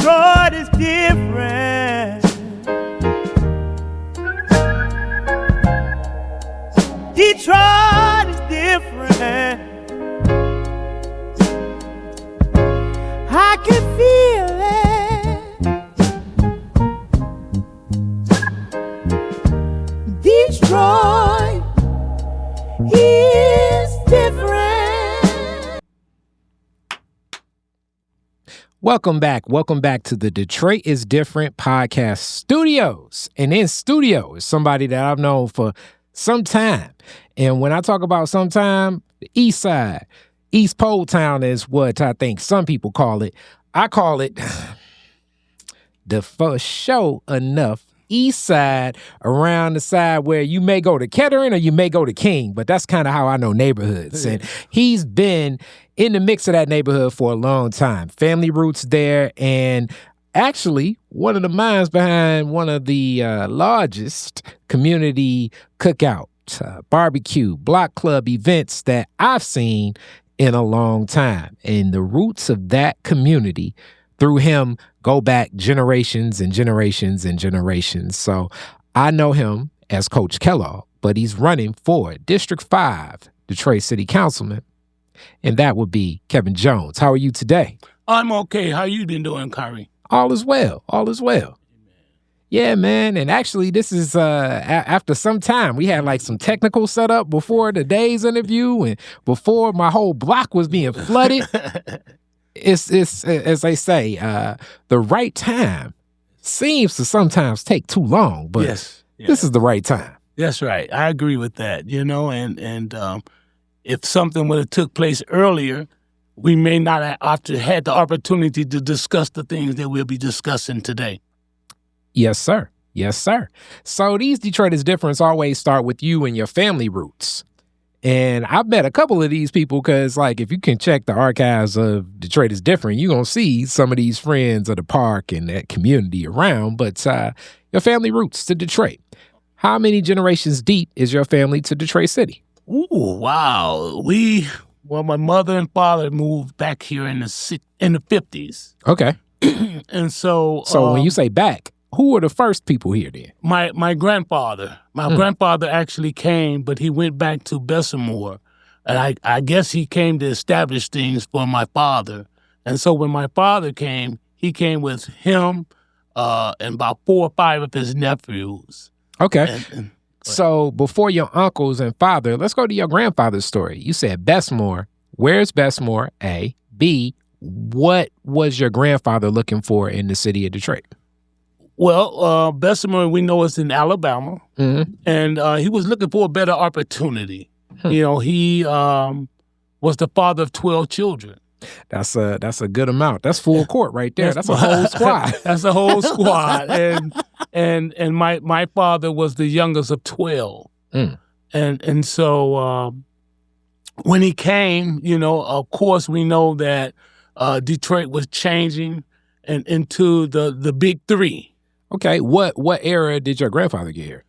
Detroit is different. Detroit is different. I can feel it. Detroit is different. Welcome back. Welcome back to the Detroit is Different podcast studios. And in studio is somebody that I've known for some time. And when I talk about some time, the Eastside, East Pole Town is what I think some people call it. I call it the for sure enough Eastside, around the side where you may go to Kettering or you may go to King, but that's kind of how I know neighborhoods. And he's been in the mix of that neighborhood for a long time. Family roots there, and actually one of the minds behind one of the largest community cookout, barbecue, block club events that I've seen in a long time. And the roots of that community through him go back generations and generations and generations. So I know him as Coach Kellogg, but he's running for District 5 Detroit City Councilman, and that would be Kevin Jones. How are you today? I'm okay. How you been doing, Kyrie? All is well. All is well. Yeah, man. And actually, this is after some time. We had like some technical setup before today's interview and before my whole block was being flooded. It's as they say, the right time seems to sometimes take too long, but yes. This is the right time. That's right. I agree with that, and if something would have took place earlier, we may not have had the opportunity to discuss the things that we'll be discussing today. Yes, sir. Yes, sir. So these Detroit is Different always start with you and your family roots. And I've met a couple of these people because, like, if you can check the archives of Detroit is Different, you're going to see some of these friends of the park and that community around. But your family roots to Detroit. How many generations deep is your family to Detroit City? Ooh, wow. My mother and father moved back here in the 50s. Okay. And so when you say back, who were the first people here then? My grandfather. My grandfather actually came, but he went back to Bessemer. And I guess he came to establish things for my father. And so when my father came, he came with him and about 4 or 5 of his nephews. Okay. So before your uncles and father, let's go to your grandfather's story. You said Bessemer. Where's Bessemer? A. B. What was your grandfather looking for in the city of Detroit? Well, Bessemer, we know, is in Alabama, and he was looking for a better opportunity. He was the father of 12 children. That's a good amount. That's full court right there. That's a whole squad. That's a whole squad. And my father was the youngest of 12. And so when he came, of course we know that Detroit was changing and into the big three. Okay, what era did your grandfather get here?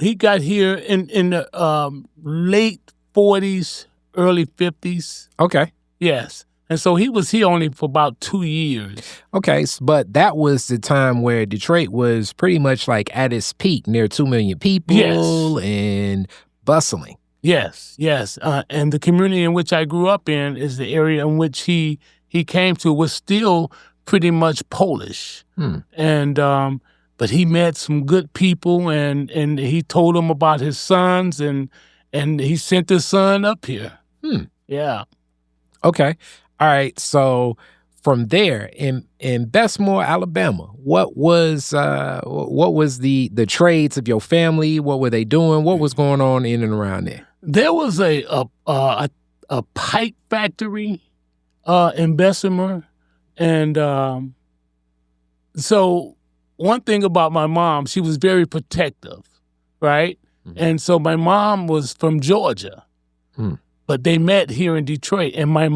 He got here in the late 40s, early 50s. Okay. Yes. And so he was here only for about 2 years. Okay, but that was the time where Detroit was pretty much like at its peak, near 2 million people and bustling. Yes. And the community in which I grew up in is the area in which he came to was still pretty much Polish. And but he met some good people and he told them about his sons and he sent his son up here. Yeah. Okay. All right. So from there in Bessemer, Alabama, what was the trades of your family? What were they doing? What was going on in and around there? There was a pipe factory in Bessemer. And so one thing about my mom, she was very protective, right? And so my mom was from Georgia, but they met here in Detroit. And my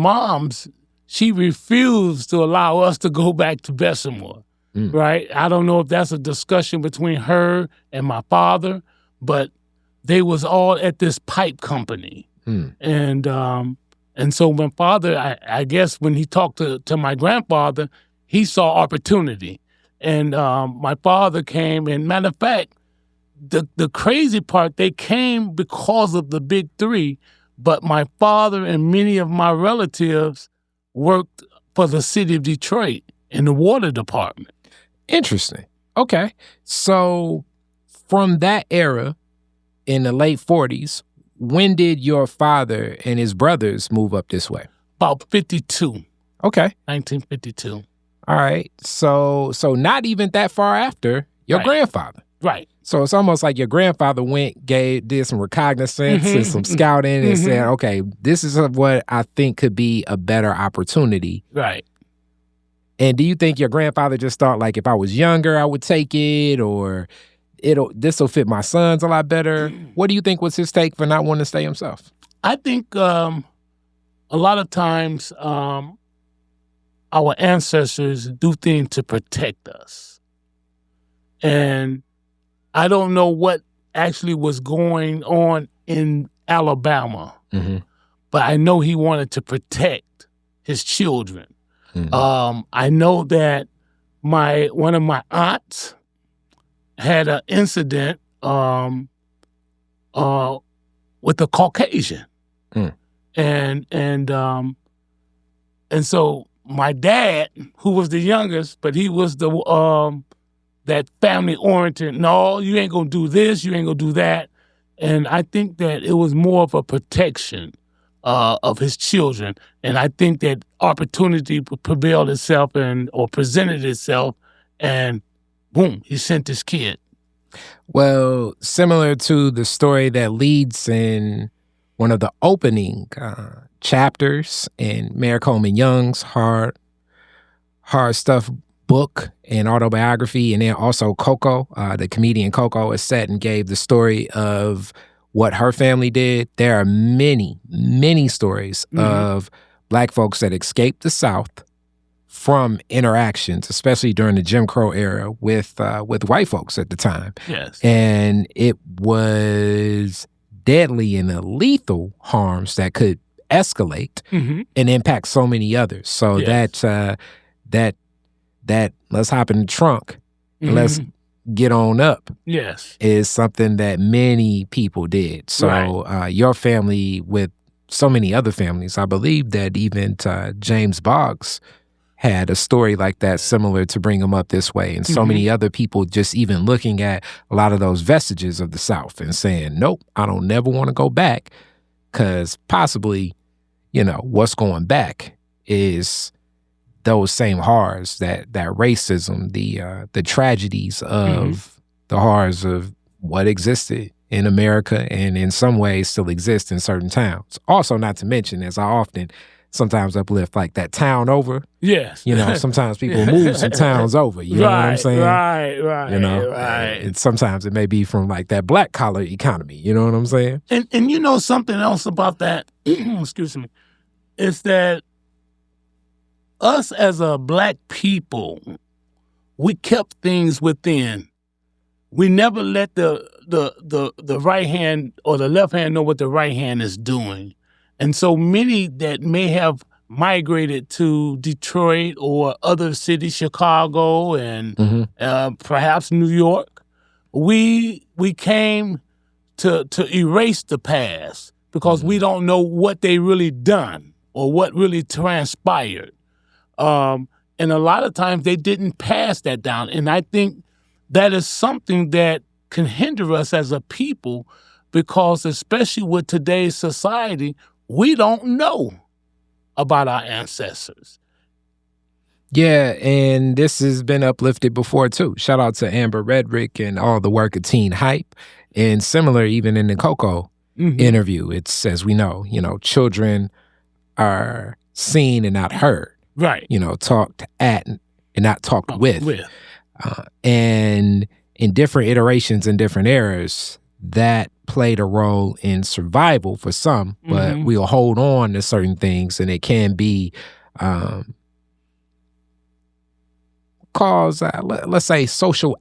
she refused to allow us to go back to Bessemer, right? I don't know if that's a discussion between her and my father, but they was all at this pipe company. And so my father, I guess when he talked to my grandfather, he saw opportunity. And my father came, and matter of fact, the crazy part, they came because of the big three, but my father and many of my relatives worked for the city of Detroit in the water department. Interesting. Okay. So from that era in the late 40s, when did your father and his brothers move up this way? About 52. Okay. 1952. All right. So not even that far after your grandfather. Right. So it's almost like your grandfather did some reconnaissance and some scouting and said, okay, this is what I think could be a better opportunity. Right. And do you think your grandfather just thought, like, if I was younger, I would take it, or this will fit my sons a lot better? What do you think was his take for not wanting to stay himself? I think a lot of times our ancestors do things to protect us. And I don't know what actually was going on in Alabama, but I know he wanted to protect his children. I know that one of my aunts had an incident with a Caucasian, and so my dad, who was the youngest, but he was the that family oriented. No, you ain't gonna do this. You ain't gonna do that. And I think that it was more of a protection of his children. And I think that opportunity prevailed itself or presented itself, and boom, he sent his kid. Well, similar to the story that leads in one of the opening chapters in Mayor Coleman Young's Hard Stuff book and autobiography, and then also Coco, the comedian Coco, is set and gave the story of what her family did. There are many, many stories of Black folks that escaped the South from interactions, especially during the Jim Crow era with white folks at the time. Yes. And it was deadly and lethal harms that could escalate and impact so many others. So that let's hop in the trunk and let's get on up. Yes. Is something that many people did. So your family, with so many other families, I believe that even James Boggs had a story like that, similar to bring him up this way. And so many other people just even looking at a lot of those vestiges of the South and saying, nope, I don't never want to go back, because possibly, what's going back is those same horrors, that racism, the tragedies of the horrors of what existed in America and in some ways still exist in certain towns. Also, not to mention, as I often sometimes uplift, like that town over. Yes. Sometimes people move some towns over. You know what I'm saying? Right. Right. And sometimes it may be from like that black collar economy. You know what I'm saying? And something else about that, excuse me, is that us as a Black people, we kept things within. We never let the right hand or the left hand know what the right hand is doing. And so many that may have migrated to Detroit or other cities, Chicago and perhaps New York, we came to erase the past because we don't know what they really done or what really transpired. And a lot of times they didn't pass that down. And I think that is something that can hinder us as a people, because especially with today's society, we don't know about our ancestors. Yeah, and this has been uplifted before too. Shout out to Amber Redrick and all the work of Teen Hype. And similar, even in the Coco interview, it's, as we know, children are seen and not heard. Right. Talked at and not talked with. And in different iterations and different eras, that played a role in survival for some, but we'll hold on to certain things, and it can be cause, let's say, social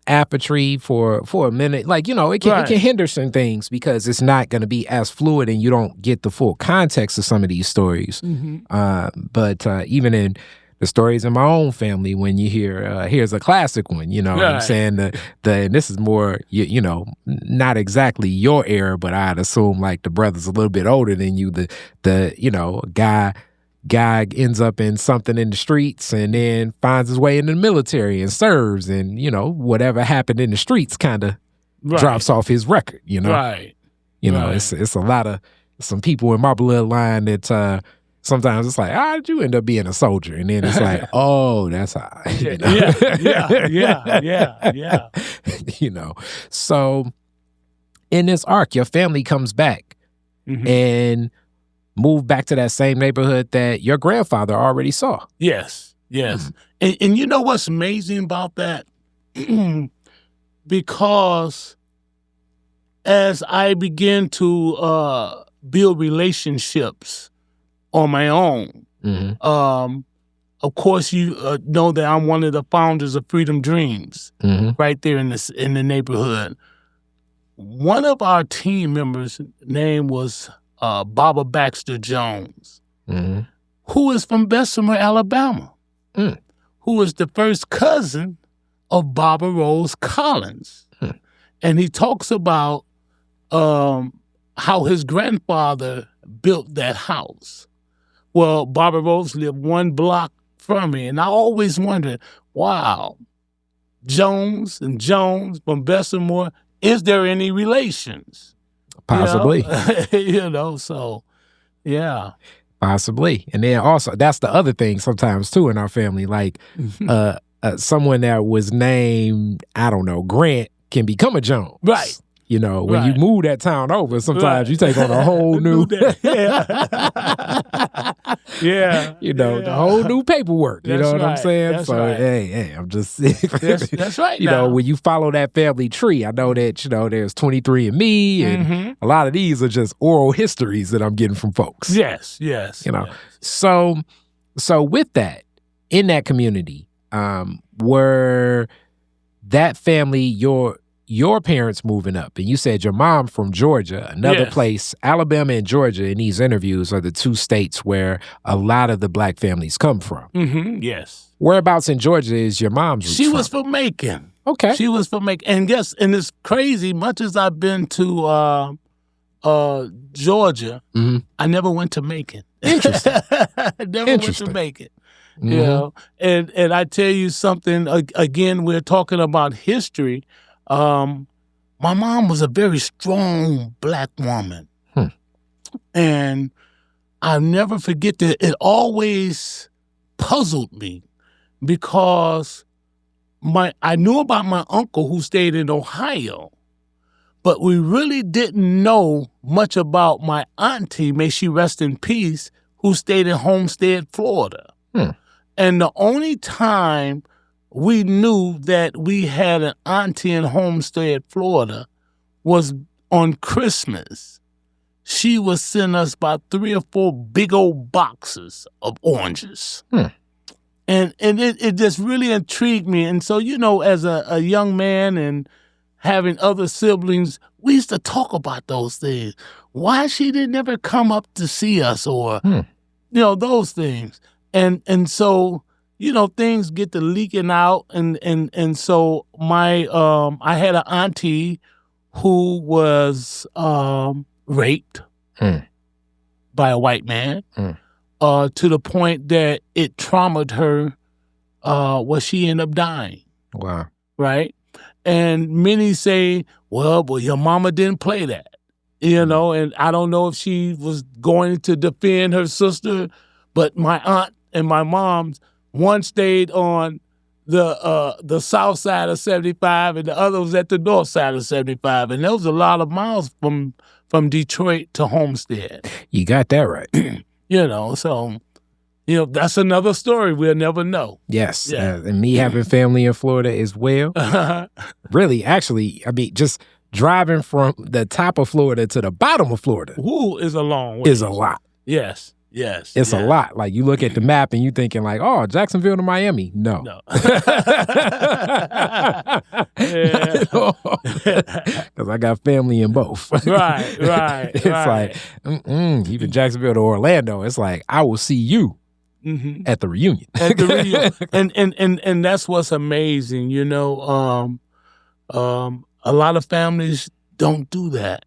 apathy for a minute. Like, you know, it can hinder some things because it's not going to be as fluid and you don't get the full context of some of these stories. But even in the stories in my own family, when you hear, here's a classic one, you know what I'm saying? And this is more, you know, not exactly your era, but I'd assume like the brother's a little bit older than you, the you know, guy ends up in something in the streets and then finds his way in the military and serves, and you know whatever happened in the streets kind of drops off his record, you know. You know, it's a lot of some people in my bloodline that sometimes it's like, how did you end up being a soldier? And then it's like, oh, that's how. You know? Yeah. You know, so in this arc, your family comes back and move back to that same neighborhood that your grandfather already saw. Yes. And you know what's amazing about that? Because as I begin to build relationships on my own, of course you know that I'm one of the founders of Freedom Dreams right there in the neighborhood. One of our team members' name was Baba Baxter Jones, who is from Bessemer, Alabama, who is the first cousin of Barbara Rose Collins. And he talks about how his grandfather built that house. Well, Barbara Rose lived one block from me, and I always wondered, wow, Jones and Jones from Bessemer, is there any relations? Possibly. You know, so, yeah. Possibly. And then also, that's the other thing sometimes, too, in our family. Like, someone that was named, I don't know, Grant can become a Jones. Right. You know, when you move that town over, sometimes you take on a whole new, you know, the whole new paperwork. You know what I'm saying? That's so, right. hey, I'm just, that's right. You know, when you follow that family tree, I know that, you know, there's 23andMe, and a lot of these are just oral histories that I'm getting from folks. Yes. You know, so with that, in that community, were that family your parents moving up, and you said your mom from Georgia, another place, Alabama and Georgia in these interviews are the two states where a lot of the black families come from. Yes. Whereabouts in Georgia is your mom's roots She from? was from Macon. Okay. She was from Macon. And it's crazy, much as I've been to Georgia, I never went to Macon. Interesting. I never went to Macon. You know, and I tell you something, again, we're talking about history. My mom was a very strong black woman. And I'll never forget that. It always puzzled me because I knew about my uncle who stayed in Ohio, but we really didn't know much about my auntie, may she rest in peace, who stayed in Homestead, Florida. And the only time we knew that we had an auntie in Homestead, Florida, was on Christmas. She would send us about 3 or 4 big old boxes of oranges. And it just really intrigued me. And so, you know, as a young man and having other siblings, we used to talk about those things. Why she didn't ever come up to see us, or, you know, those things. And so, you know, things get to leaking out, and so my I had an auntie who was raped by a white man to the point that it traumatized her. Well, she ended up dying. Wow. Right? And many say, well, your mama didn't play that, you know, and I don't know if she was going to defend her sister, but my aunt and my mom's, one stayed on the south side of 75 and the other was at the north side of 75. And there was a lot of miles from Detroit to Homestead. You got that right. You know, so, you know, that's another story we'll never know. Yes. Yeah. And me having family in Florida as well. Really, actually, I mean, just driving from the top of Florida to the bottom of Florida Ooh, is a long way. is a lot. Yes. Yes. It's a lot. Like you look at the map and you thinking like, oh, Jacksonville to Miami. No. No. Because I got family in both. Right. It's like, even Jacksonville to Orlando, it's like, I will see you at the reunion. At the reunion. And that's what's amazing, you know. A lot of families don't do that.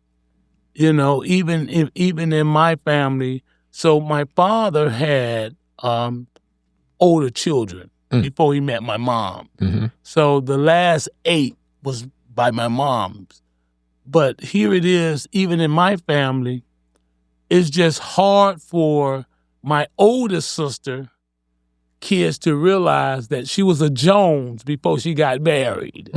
You know, even in my family. So my father had older children before he met my mom. So the last 8 was by my mom's. But here it is, even in my family, it's just hard for my oldest sister kids to realize that she was a Jones before she got married,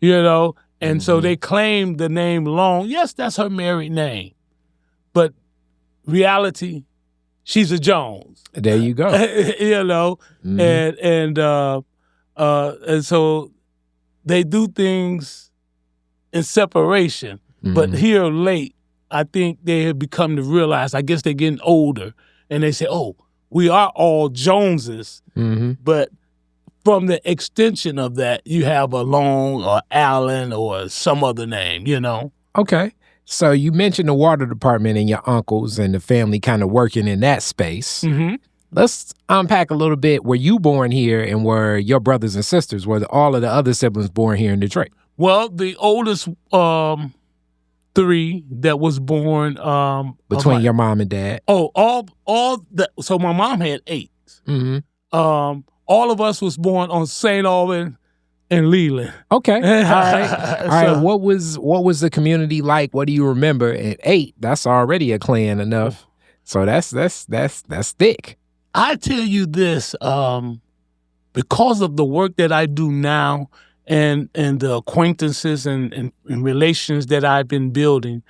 you know? And so they claimed the name Long. Yes, that's her married name. But reality, she's a Jones. There you go. You know? And so they do things in separation. But here late, I think they have become to realize, I guess they're getting older, and they say, oh, we are all Joneses. But from the extension of that, you have a Long or Allen or some other name, you know? Okay. So you mentioned the water department and your uncles and the family kind of working in that space. Let's unpack a little bit. Were you born here, and were your brothers and sisters, were all of the other siblings born here in Detroit? Well, the oldest 3 that was born between your mom and dad. All so my mom had 8. All of us was born on St. Aubin and Leland. Okay. All right. What was the community like? What do you remember? At 8, that's already a clan enough. So that's thick. I tell you this, because of the work that I do now and the acquaintances and relations that I've been building,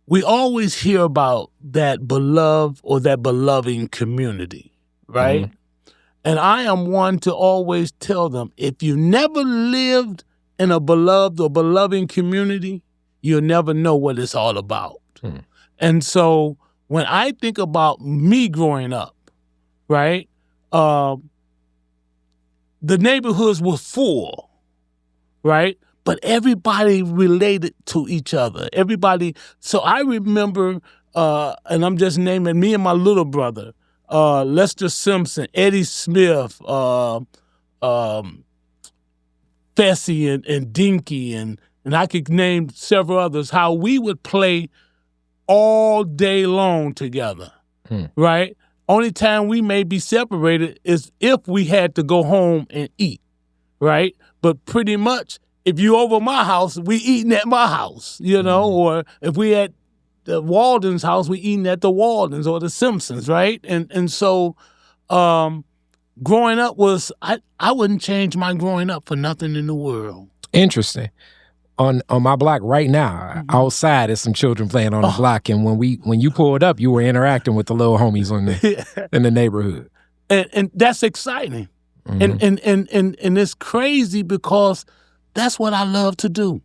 we always hear about that beloved or that beloving community, right? And I am one to always tell them, if you never lived in a beloved or beloving community, you'll never know what it's all about. And so when I think about me growing up, right, the neighborhoods were full, right? But everybody related to each other. Everybody. So I remember, and I'm just naming me and my little brother, Lester Simpson, Eddie Smith, Fessy and Dinky, and I could name several others, how we would play all day long together, right? Only time we may be separated is if we had to go home and eat, right? But pretty much, if you over my house, we eating at my house, you know, or if we at the Walden's house, we eating at the Waldens or the Simpsons, right? And so growing up was, I wouldn't change my growing up for nothing in the world. Interesting. On my block right now, outside, there's some children playing on the block, and when you pulled up, you were interacting with the little homies in the neighborhood. And that's exciting. And it's crazy because that's what I love to do.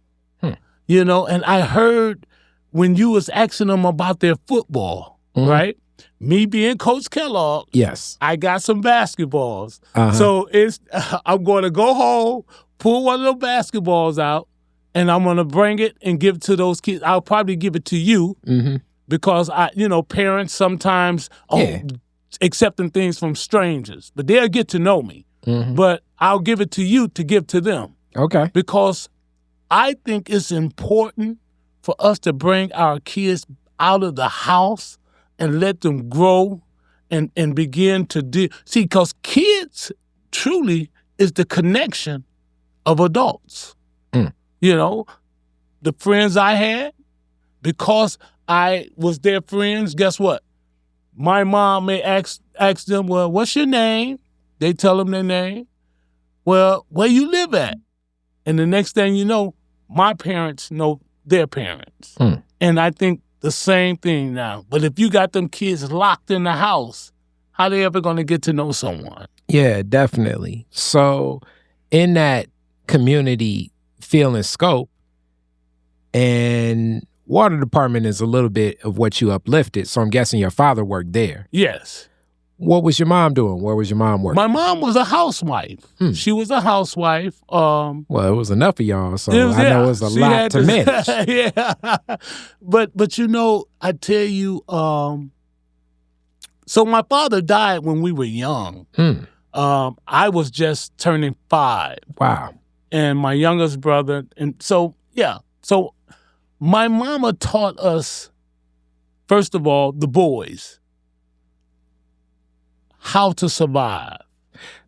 You know, and I heard when you was asking them about their football, right? Me being Coach Kellogg, yes, I got some basketballs. So I'm going to go home, pull one of those basketballs out, and I'm going to bring it and give it to those kids. I'll probably give it to you because parents sometimes accepting things from strangers, but they'll get to know me. But I'll give it to you to give to them. Okay. Because I think it's important for us to bring our kids out of the house and let them grow and begin to do. See, because kids truly is the connection of adults. You know, the friends I had, because I was their friends, guess what? My mom may ask them, well, what's your name? They tell them their name. Well, where you live at? And the next thing you know, my parents know their parents. And I think the same thing now. But if you got them kids locked in the house, how they ever going to get to know someone? Yeah, definitely. So in that community feel and scope, and water department is a little bit of what you uplifted, so I'm guessing your father worked there. Yes. What was your mom doing? Where was your mom working? My mom was a housewife. She was a housewife. Well, it was enough of y'all, so It was, I know it was a lot to manage. Yeah. But you know, I tell you, so my father died when we were young. I was just turning 5. Wow. And my youngest brother, and so, yeah. So my mama taught us, first of all, the boys, how to survive.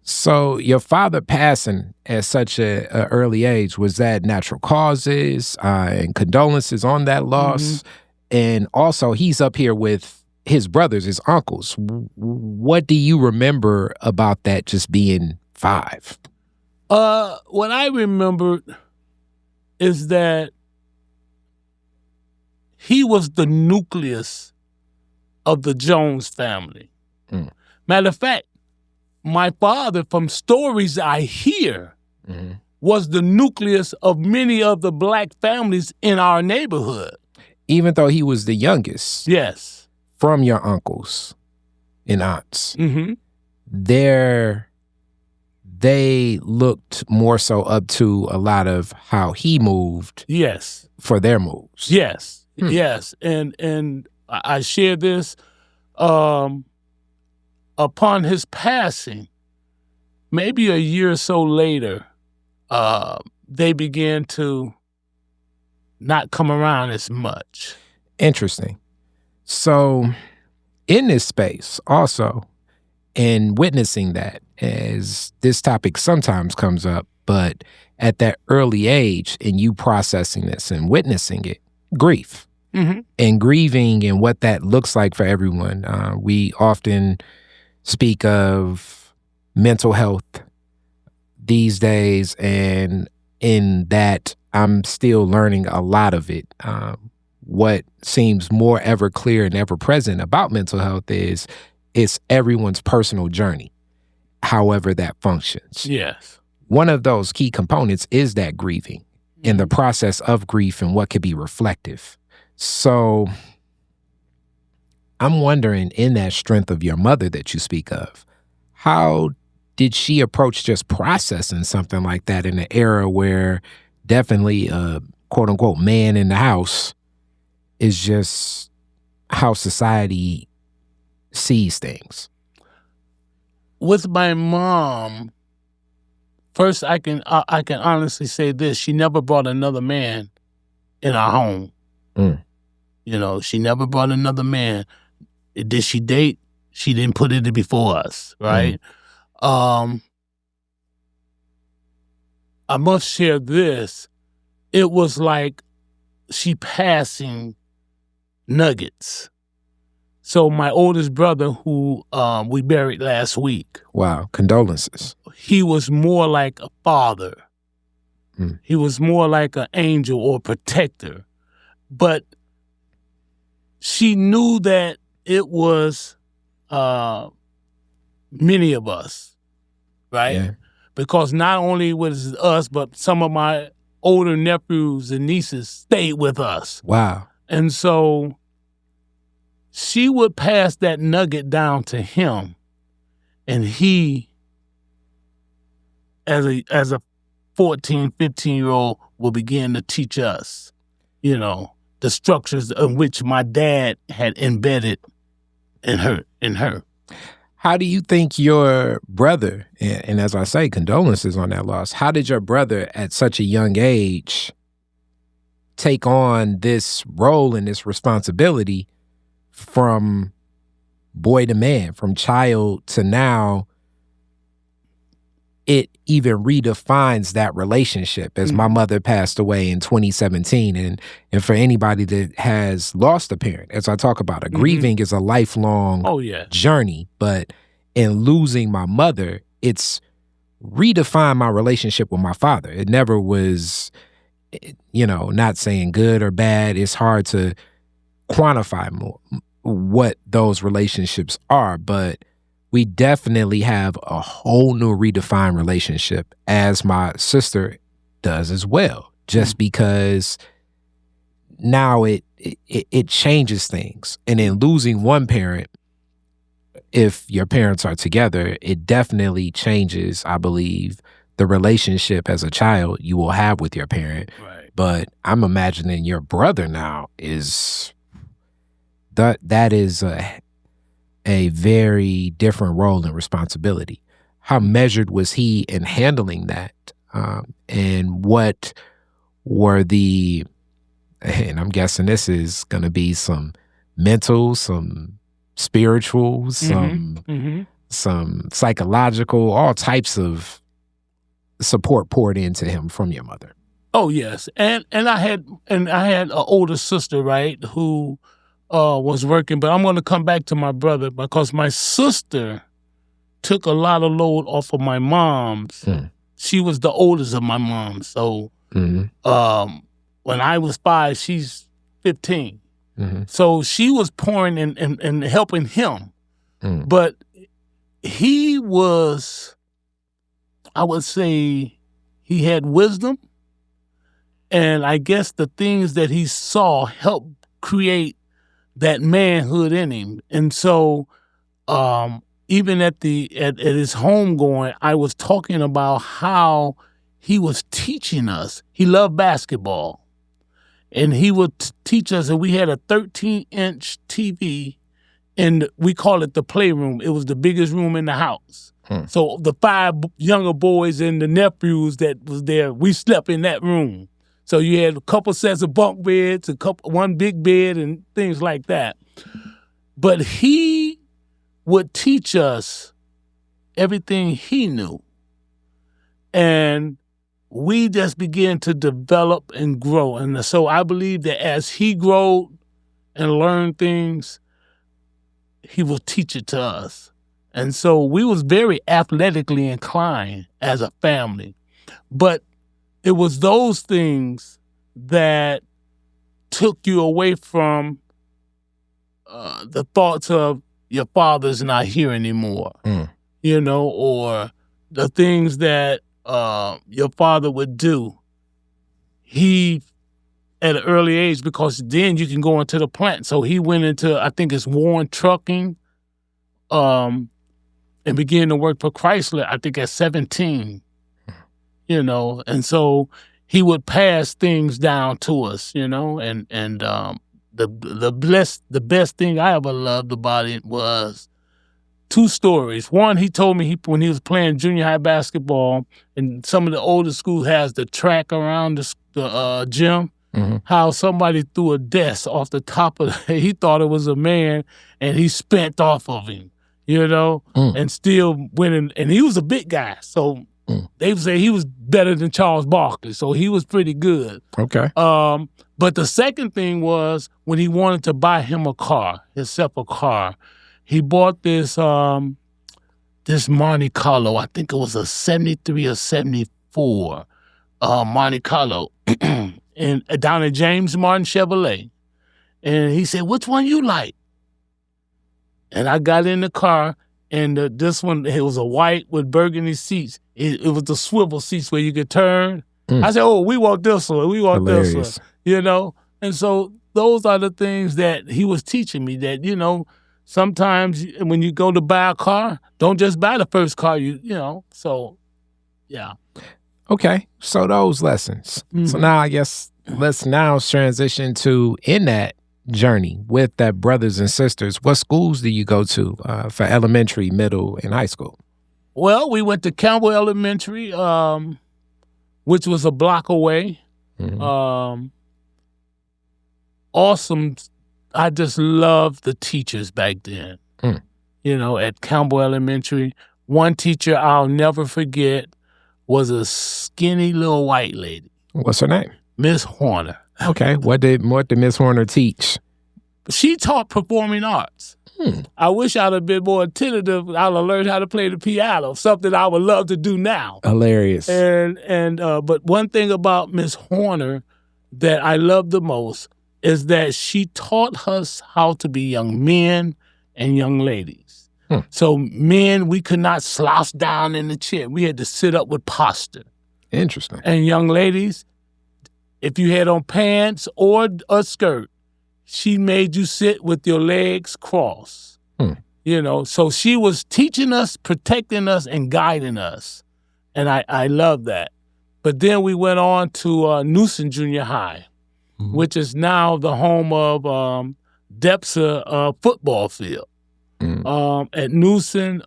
So your father passing at such a early age, was that natural causes? And condolences on that loss. And also, he's up here with his brothers, his uncles. What do you remember about that just being 5? What I remembered is that he was the nucleus of the Jones family. Matter of fact, my father, from stories I hear, was the nucleus of many of the black families in our neighborhood. Even though he was the youngest? Yes. From your uncles and aunts. They looked more so up to a lot of how he moved. Yes. For their moves. Yes. Yes. And I share this. Upon his passing, maybe a year or so later, they began to not come around as much. Interesting. So in this space also, and witnessing that, as this topic sometimes comes up, but at that early age and you processing this and witnessing it, grief. And grieving and what that looks like for everyone. We often speak of mental health these days, and in that I'm still learning a lot of it. What seems more ever clear and ever present about mental health is it's everyone's personal journey, however that functions. Yes. One of those key components is that grieving and the process of grief and what could be reflective. So I'm wondering, in that strength of your mother that you speak of, how did she approach just processing something like that in an era where definitely a quote unquote man in the house is just how society sees things? With my mom, first I can honestly say this: she never brought another man in our home. You know, she never brought another man. Did she date? She didn't put it before us, right? I must share this. It was like she passing nuggets. So my oldest brother, who we buried last week. Wow, condolences. He was more like a father. He was more like an angel or protector. But she knew that it was many of us, right? Yeah. Because not only was it us, but some of my older nephews and nieces stayed with us. Wow. And so she would pass that nugget down to him, and he, as a 14, 15-year-old, will begin to teach us, you know, the structures in which my dad had embedded in her. How do you think your brother, and as I say, condolences on that loss, how did your brother at such a young age take on this role and this responsibility from boy to man, from child to now? It even redefines that relationship, as my mother passed away in 2017. And for anybody that has lost a parent, as I talk about it, grieving is a lifelong journey. But in losing my mother, it's redefined my relationship with my father. It never was, you know, not saying good or bad. It's hard to quantify more what those relationships are, but we definitely have a whole new redefined relationship, as my sister does as well, just because now it changes things. And in losing one parent, if your parents are together, it definitely changes, I believe, the relationship as a child you will have with your parent. Right. But I'm imagining your brother now is that is a very different role and responsibility. How measured was he in handling that? And what were and I'm guessing this is going to be some mental, some spiritual, some psychological, all types of support poured into him from your mother. Oh yes, and I had an older sister, right, who was working. But I'm going to come back to my brother because my sister took a lot of load off of my mom's. She was the oldest of my mom, so when I was 5, she's 15. So she was pouring and helping him. But he was, I would say, he had wisdom. And I guess the things that he saw helped create that manhood in him. And so even at his homegoing, I was talking about how he was teaching us. He loved basketball. And he would teach us, and we had a 13-inch TV, and we call it the playroom. It was the biggest room in the house. So the 5 younger boys and the nephews that was there, we slept in that room. So you had a couple sets of bunk beds, one big bed, and things like that. But he would teach us everything he knew. And we just began to develop and grow. And so I believe that as he grew and learned things, he will teach it to us. And so we was very athletically inclined as a family. But it was those things that took you away from the thoughts of your father's not here anymore, or the things that your father would do. He, at an early age, because then you can go into the plant. So he went into, I think it's Warren Trucking, and began to work for Chrysler, I think at 17. And so he would pass things down to us, and the best thing I ever loved about it was 2 stories. One, he told me when he was playing junior high basketball, and some of the older schools has the track around the gym, how somebody threw a desk off the top of he thought it was a man, and he spent off of him, and still winning. And he was a big guy, so they would say he was better than Charles Barkley, so he was pretty good. Okay. But the second thing was when he wanted to buy himself a car, he bought this Monte Carlo. I think it was a 73 or 74 Monte Carlo, and down at James Martin Chevrolet. And he said, "Which one you like?" And I got in the car, and this one, it was a white with burgundy seats. It was the swivel seats where you could turn. I said, "Oh, we want this one. We want this one." And so those are the things that he was teaching me, that, sometimes when you go to buy a car, don't just buy the first car, so, yeah. Okay, so those lessons. So now I guess let's now transition to, in that journey with that brothers and sisters, what schools do you go to for elementary, middle, and high school? Well, we went to Campbell Elementary, which was a block away. Awesome. I just loved the teachers back then. At Campbell Elementary, one teacher I'll never forget was a skinny little white lady. What's her name? Miss Horner. Okay. What did Miss Horner teach? She taught performing arts. I wish I'd have been more attentive. I'd have learned how to play the piano, something I would love to do now. Hilarious. But one thing about Miss Horner that I love the most is that she taught us how to be young men and young ladies. So men, we could not slouch down in the chair. We had to sit up with posture. Interesting. And young ladies, if you had on pants or a skirt, she made you sit with your legs crossed. So she was teaching us, protecting us, and guiding us. And I love that. But then we went on to Newson Junior High, which is now the home of Depsa football field. At Newson,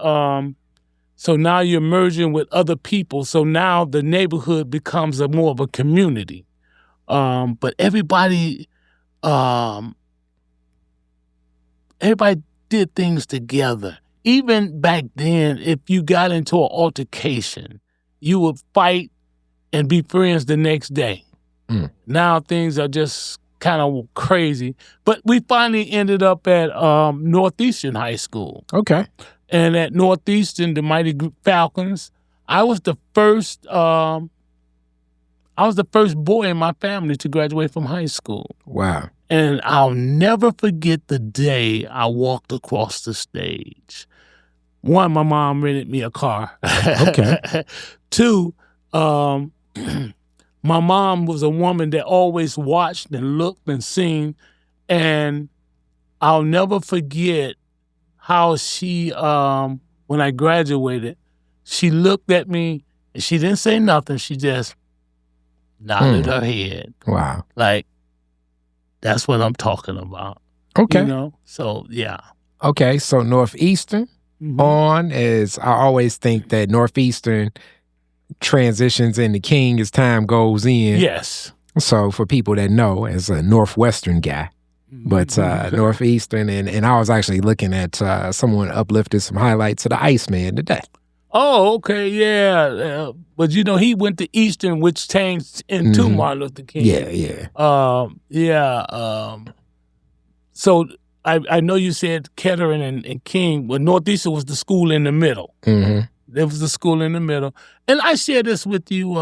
so now you're merging with other people. So now the neighborhood becomes more of a community. But everybody did things together. Even back then, if you got into an altercation, you would fight and be friends the next day. Now things are just kind of crazy. But we finally ended up at Northeastern High School. Okay. And at Northeastern, the Mighty Falcons, I was the first boy in my family to graduate from high school. Wow. And I'll never forget the day I walked across the stage. One, my mom rented me a car. Okay. Two, my mom was a woman that always watched and looked and seen. And I'll never forget how she, when I graduated, she looked at me and she didn't say nothing. She just nodded her head. Wow. Like, that's what I'm talking about. Okay. So, yeah. Okay, so Northeastern on is, I always think that Northeastern transitions into King as time goes in. Yes. So for people that know, as a Northwestern guy, but Northeastern, and I was actually looking at someone uplifted some highlights of the Iceman today. Oh, okay, yeah. But he went to Eastern, which changed into Martin Luther King. Yeah. So I know you said Kettering and King, but Northeastern was the school in the middle. There was the school in the middle. And I share this with you,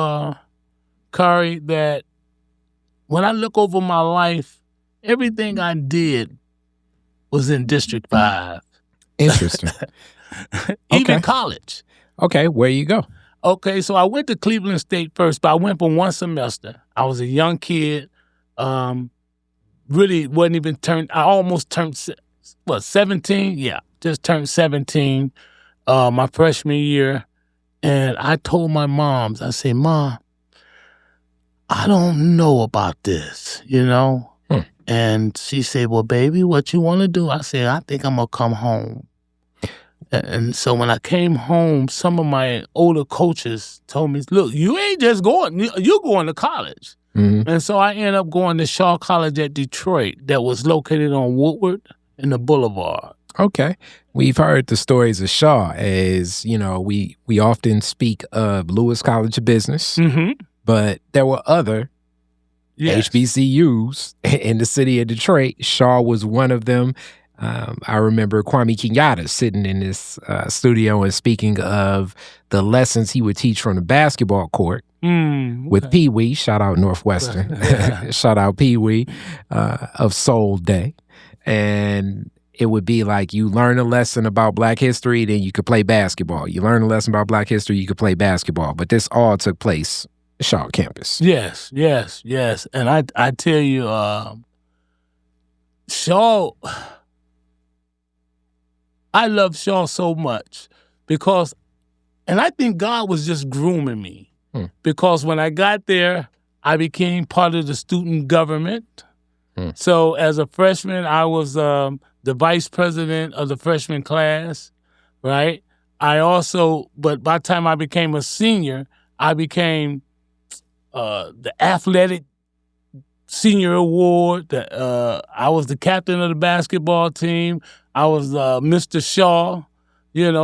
Kari, that when I look over my life, everything I did was in District 5. Interesting. Even college. Okay, where you go? Okay, so I went to Cleveland State first, but I went for one semester. I was a young kid. Really wasn't even turned, I almost turned, 17? Yeah, just turned 17 my freshman year. And I told my moms, I said, Mom, I don't know about this, And she said, well, baby, what you want to do? I said, I think I'm going to come home. And so when I came home, some of my older coaches told me, look, you ain't just going, you're going to college. And so I ended up going to Shaw College at Detroit that was located on Woodward and the Boulevard. Okay. We've heard the stories of Shaw as, we often speak of Lewis College of Business, but there were other HBCUs in the city of Detroit. Shaw was one of them. I remember Kwame Kenyatta sitting in this studio and speaking of the lessons he would teach from the basketball court with Pee Wee. Shout out Northwestern. Shout out Pee Wee of Soul Day. And it would be like you learn a lesson about Black history, then you could play basketball. You learn a lesson about Black history, you could play basketball. But this all took place at Shaw campus. Yes. And I tell you, Shaw, I love Shaw so much because, and I think God was just grooming me because when I got there, I became part of the student government. So as a freshman, I was the vice president of the freshman class, right? But by the time I became a senior, I became the athletic senior award. I was the captain of the basketball team. I was Mr. Shaw,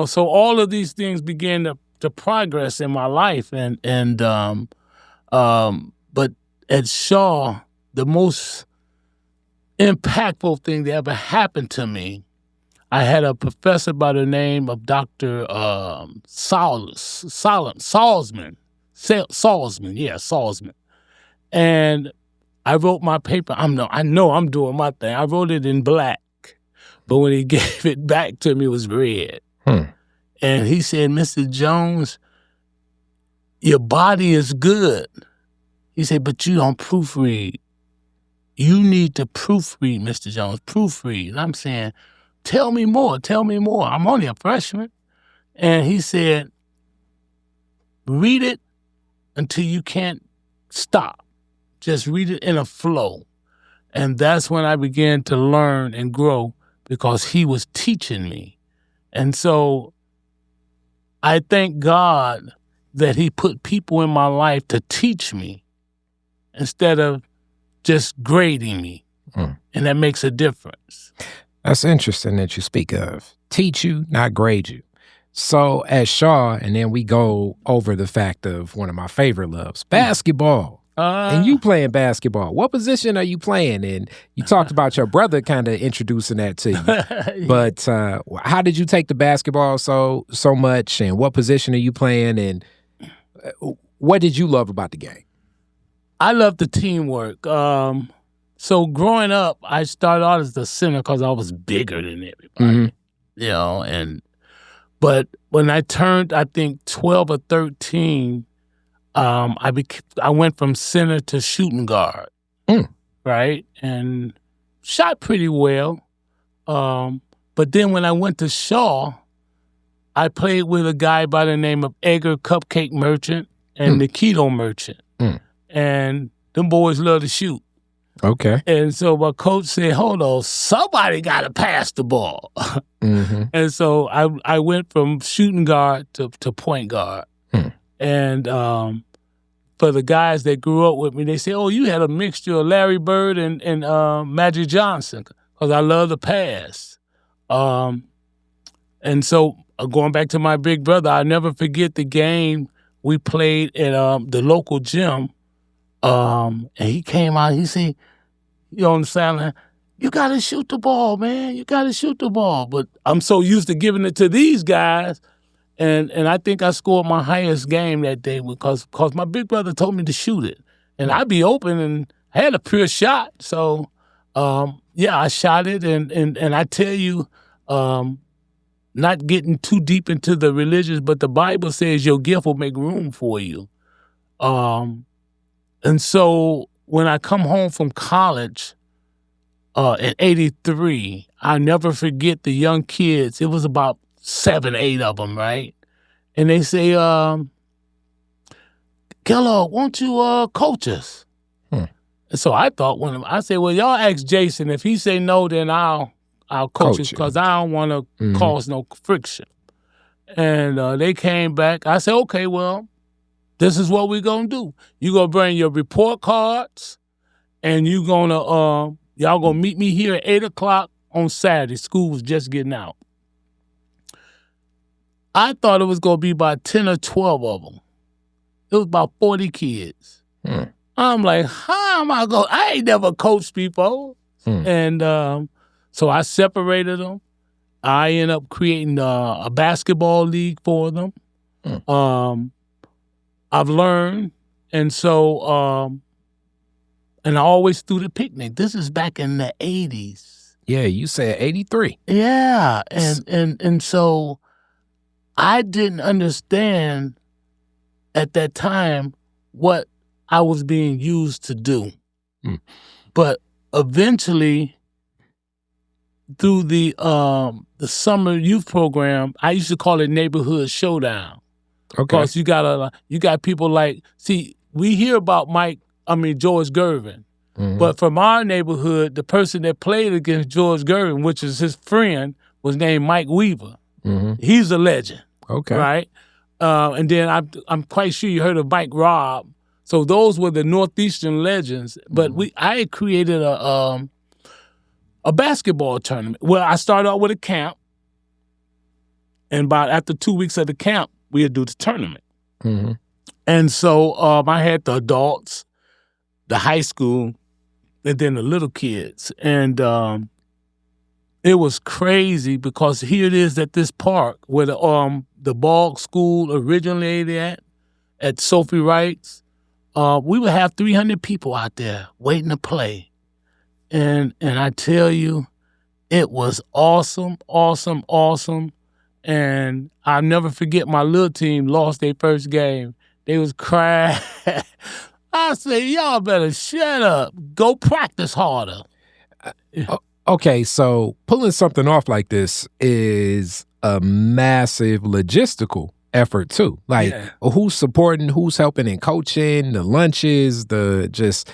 So all of these things began to progress in my life, but at Shaw, the most impactful thing that ever happened to me, I had a professor by the name of Dr. Salzman. And I wrote my paper. I know I'm doing my thing. I wrote it in black, but when he gave it back to me, it was red. And he said, Mr. Jones, your body is good. He said, but you don't proofread. You need to proofread, Mr. Jones, proofread. And I'm saying, tell me more. I'm only a freshman. And he said, read it until you can't stop. Just read it in a flow. And that's when I began to learn and grow because he was teaching me. And so I thank God that he put people in my life to teach me instead of just grading me. And that makes a difference. That's interesting that you speak of. Teach you, not grade you. So at Shaw, and then we go over the fact of one of my favorite loves, basketball. And you playing basketball. What position are you playing? And you talked about your brother kind of introducing that to you. But how did you take the basketball so much? And what position are you playing? And what did you love about the game? I love the teamwork. So growing up, I started out as the center because I was bigger than everybody. You know, but when I turned, I think 12 or 13, I went from center to shooting guard, right? And shot pretty well. But then when I went to Shaw, I played with a guy by the name of Edgar Cupcake Merchant and Nikito Merchant. And them boys love to shoot. Okay. And so my coach said, hold on, somebody got to pass the ball. And so I went from shooting guard to point guard. And for the guys that grew up with me, they say, oh, you had a mixture of Larry Bird and Magic Johnson because I love the pass. And so going back to my big brother, I'll never forget the game we played at the local gym. And he came out, he said, on the sideline, you got to shoot the ball, man. You got to shoot the ball. But I'm so used to giving it to these guys. And I think I scored my highest game that day because my big brother told me to shoot it. And I'd be open and I had a pure shot. So, I shot it. And I tell you, not getting too deep into the religious, but the Bible says your gift will make room for you. And so when I come home from college in 83, I'll never forget the young kids. It was about 7, 8 of them, right? And they say, Kellogg, won't you coach us? And so I thought, I said, well, y'all ask Jason. If he say no, then I'll coach you because I don't want to cause no friction. And they came back. I said, okay, well, this is what we're going to do. You're going to bring your report cards, and you're going to, y'all going to meet me here at 8 o'clock on Saturday. School was just getting out. I thought it was going to be about 10 or 12 of them. It was about 40 kids. I'm like, how am I going? I ain't never coached people. And so I separated them. I ended up creating a basketball league for them. I've learned, and so, and I always threw the picnic. This is back in the 80s. Yeah, you said 83. Yeah, and so I didn't understand at that time what I was being used to do. But eventually, through the summer youth program, I used to call it Neighborhood Showdown. Okay. Because you got people like, see, we hear about George Gervin. But from our neighborhood, the person that played against George Gervin, which is his friend, was named Mike Weaver. He's a legend. Okay. Right? And then I'm quite sure you heard of Mike Robb. So those were the Northeastern legends. But I had created a basketball tournament. Well, I started out with a camp. And after 2 weeks of the camp, we'd do the tournament. And so I had the adults, the high school, and then the little kids. And it was crazy because here it is at this park where the Bog School originated at Sophie Wright's. We would have 300 people out there waiting to play. And I tell you, it was awesome, awesome, awesome. And I'll never forget my little team lost their first game. They was crying. I say, y'all better shut up. Go practice harder. Okay, so pulling something off like this is a massive logistical effort too. Like, who's supporting, who's helping in coaching, the lunches, it's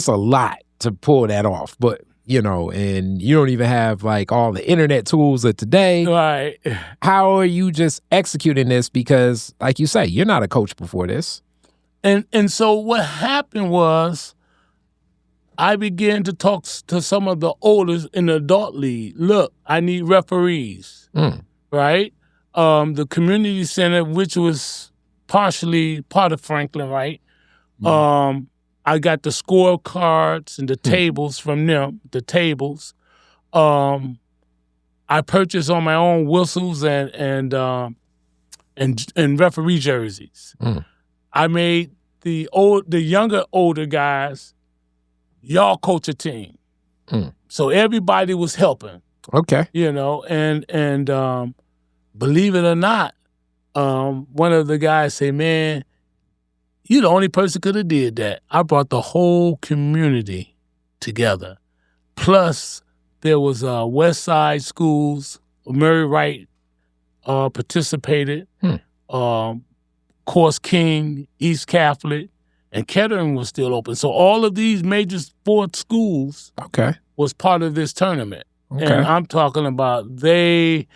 a lot to pull that off. But, and you don't even have like all the internet tools of today. Right. How are you just executing this? Because like you say, you're not a coach before this. And so what happened was I began to talk to some of the olders in the adult league. Look, I need referees, right? The community center, which was partially part of Franklin, right? I got the scorecards and the tables from them, the tables. I purchased on my own whistles and referee jerseys. I made the older guys, y'all coach a team. So everybody was helping. Okay. And believe it or not, one of the guys say, man, you the only person could have did that. I brought the whole community together. Plus, there was West Side schools, Murray Wright participated, Course King, East Catholic, and Kettering was still open. So all of these major sports schools was part of this tournament. Okay. And I'm talking about they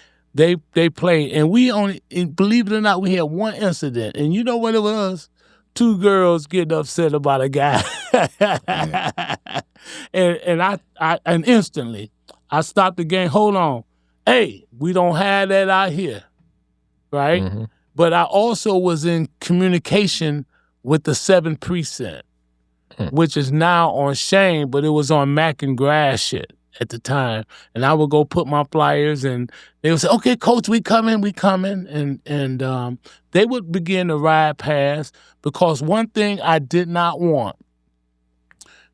played. And we only, believe it or not, we had one incident. And you know what it was? 2 girls getting upset about a guy. and instantly, I stopped the game. Hold on. Hey, we don't have that out here, right? But I also was in communication with the 7th Precinct, which is now on Shane, but it was on Mac and Grass shit at the time. And I would go put my flyers, and they would say, okay, coach, we coming. And they would begin to ride past, because one thing I did not want,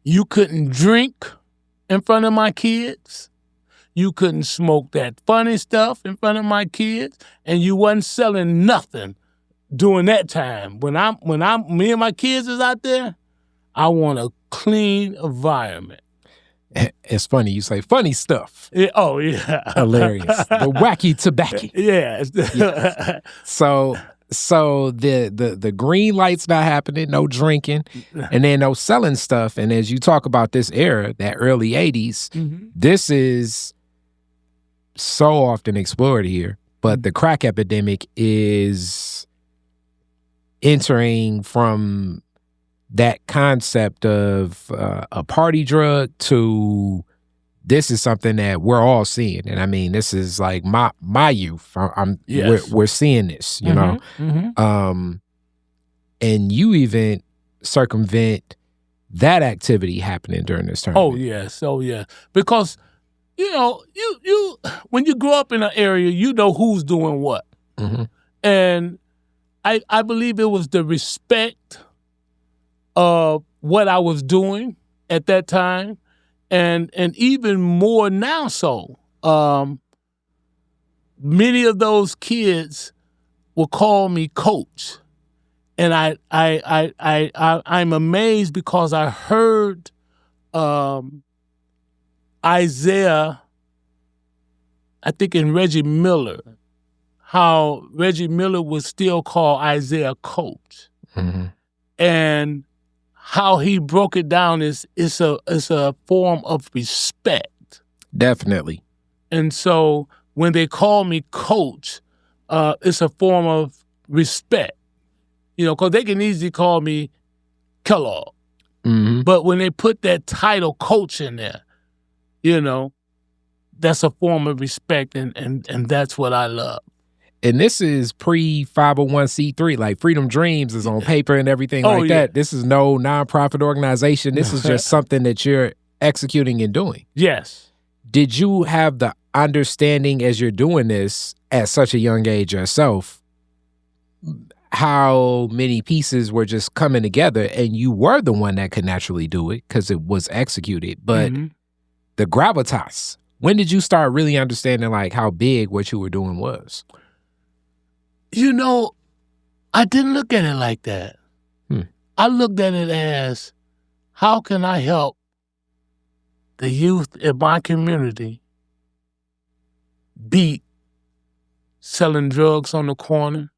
you couldn't drink in front of my kids. You couldn't smoke that funny stuff in front of my kids, and you wasn't selling nothing during that time. When me and my kids is out there, I want a clean environment. It's funny you say funny stuff. Oh yeah, hilarious. The wacky tobacco. Yeah. So the green light's not happening, no drinking, and then no selling stuff. And as you talk about this era, that early 80s, this is so often explored here, but the crack epidemic is entering from that concept of a party drug to this is something that we're all seeing. And I mean, this is like my youth. We're seeing this, you know? And you even circumvent that activity happening during this tournament. Oh, yes. Because, you when you grow up in an area, you know who's doing what. And I believe it was the respect of what I was doing at that time, and even more now so. Many of those kids will call me coach. And I'm amazed because I heard Isaiah, I think in Reggie Miller, how Reggie Miller would still call Isaiah coach. And how he broke it down is it's a form of respect. Definitely. And so when they call me coach, it's a form of respect. Because they can easily call me Kellogg. But when they put that title coach in there, that's a form of respect, and that's what I love. And this is pre-501c3, like Freedom Dreams is on paper and everything that. This is no nonprofit organization. This is just something that you're executing and doing. Yes. Did you have the understanding as you're doing this at such a young age yourself, how many pieces were just coming together and you were the one that could naturally do it because it was executed? But the gravitas, when did you start really understanding like how big what you were doing was? I didn't look at it like that. I looked at it as, how can I help the youth in my community beat selling drugs on the corner,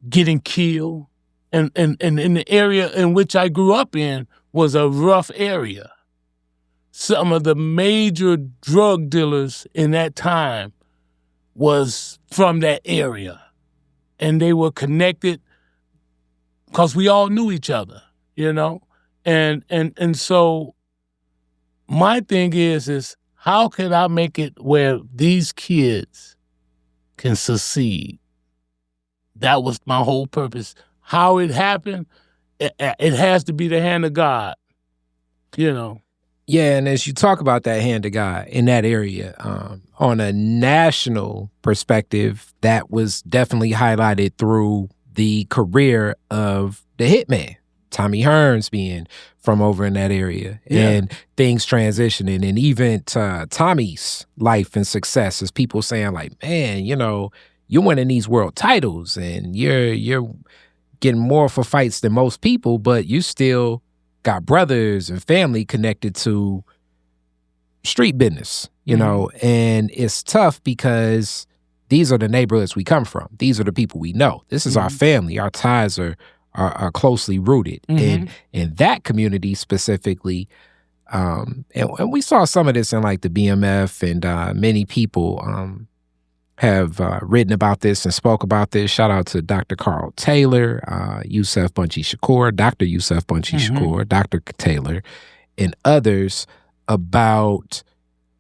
getting killed, and in the area in which I grew up in was a rough area. Some of the major drug dealers in that time was from that area, and they were connected because we all knew each other, you know? And so my thing is how can I make it where these kids can succeed? That was my whole purpose. How it happened, it has to be the hand of God, you know? Yeah, and as you talk about that hand of God in that area, on a national perspective, that was definitely highlighted through the career of the hitman, Tommy Hearns, being from over in that area, and things transitioning, and even Tommy's life and success as people saying like, man, you know, you're winning these world titles and you're getting more for fights than most people, but you still got brothers and family connected to street business, you know, and it's tough because these are the neighborhoods we come from. These are the people we know. This is our family. Our ties are closely rooted in that community specifically. And we saw some of this in like the BMF, and many people have written about this and spoke about this. Shout out to Dr. Carl Taylor, Yusef Bunchy Shakur, Dr. Yusef Bunchy Shakur, Dr. Taylor, and others about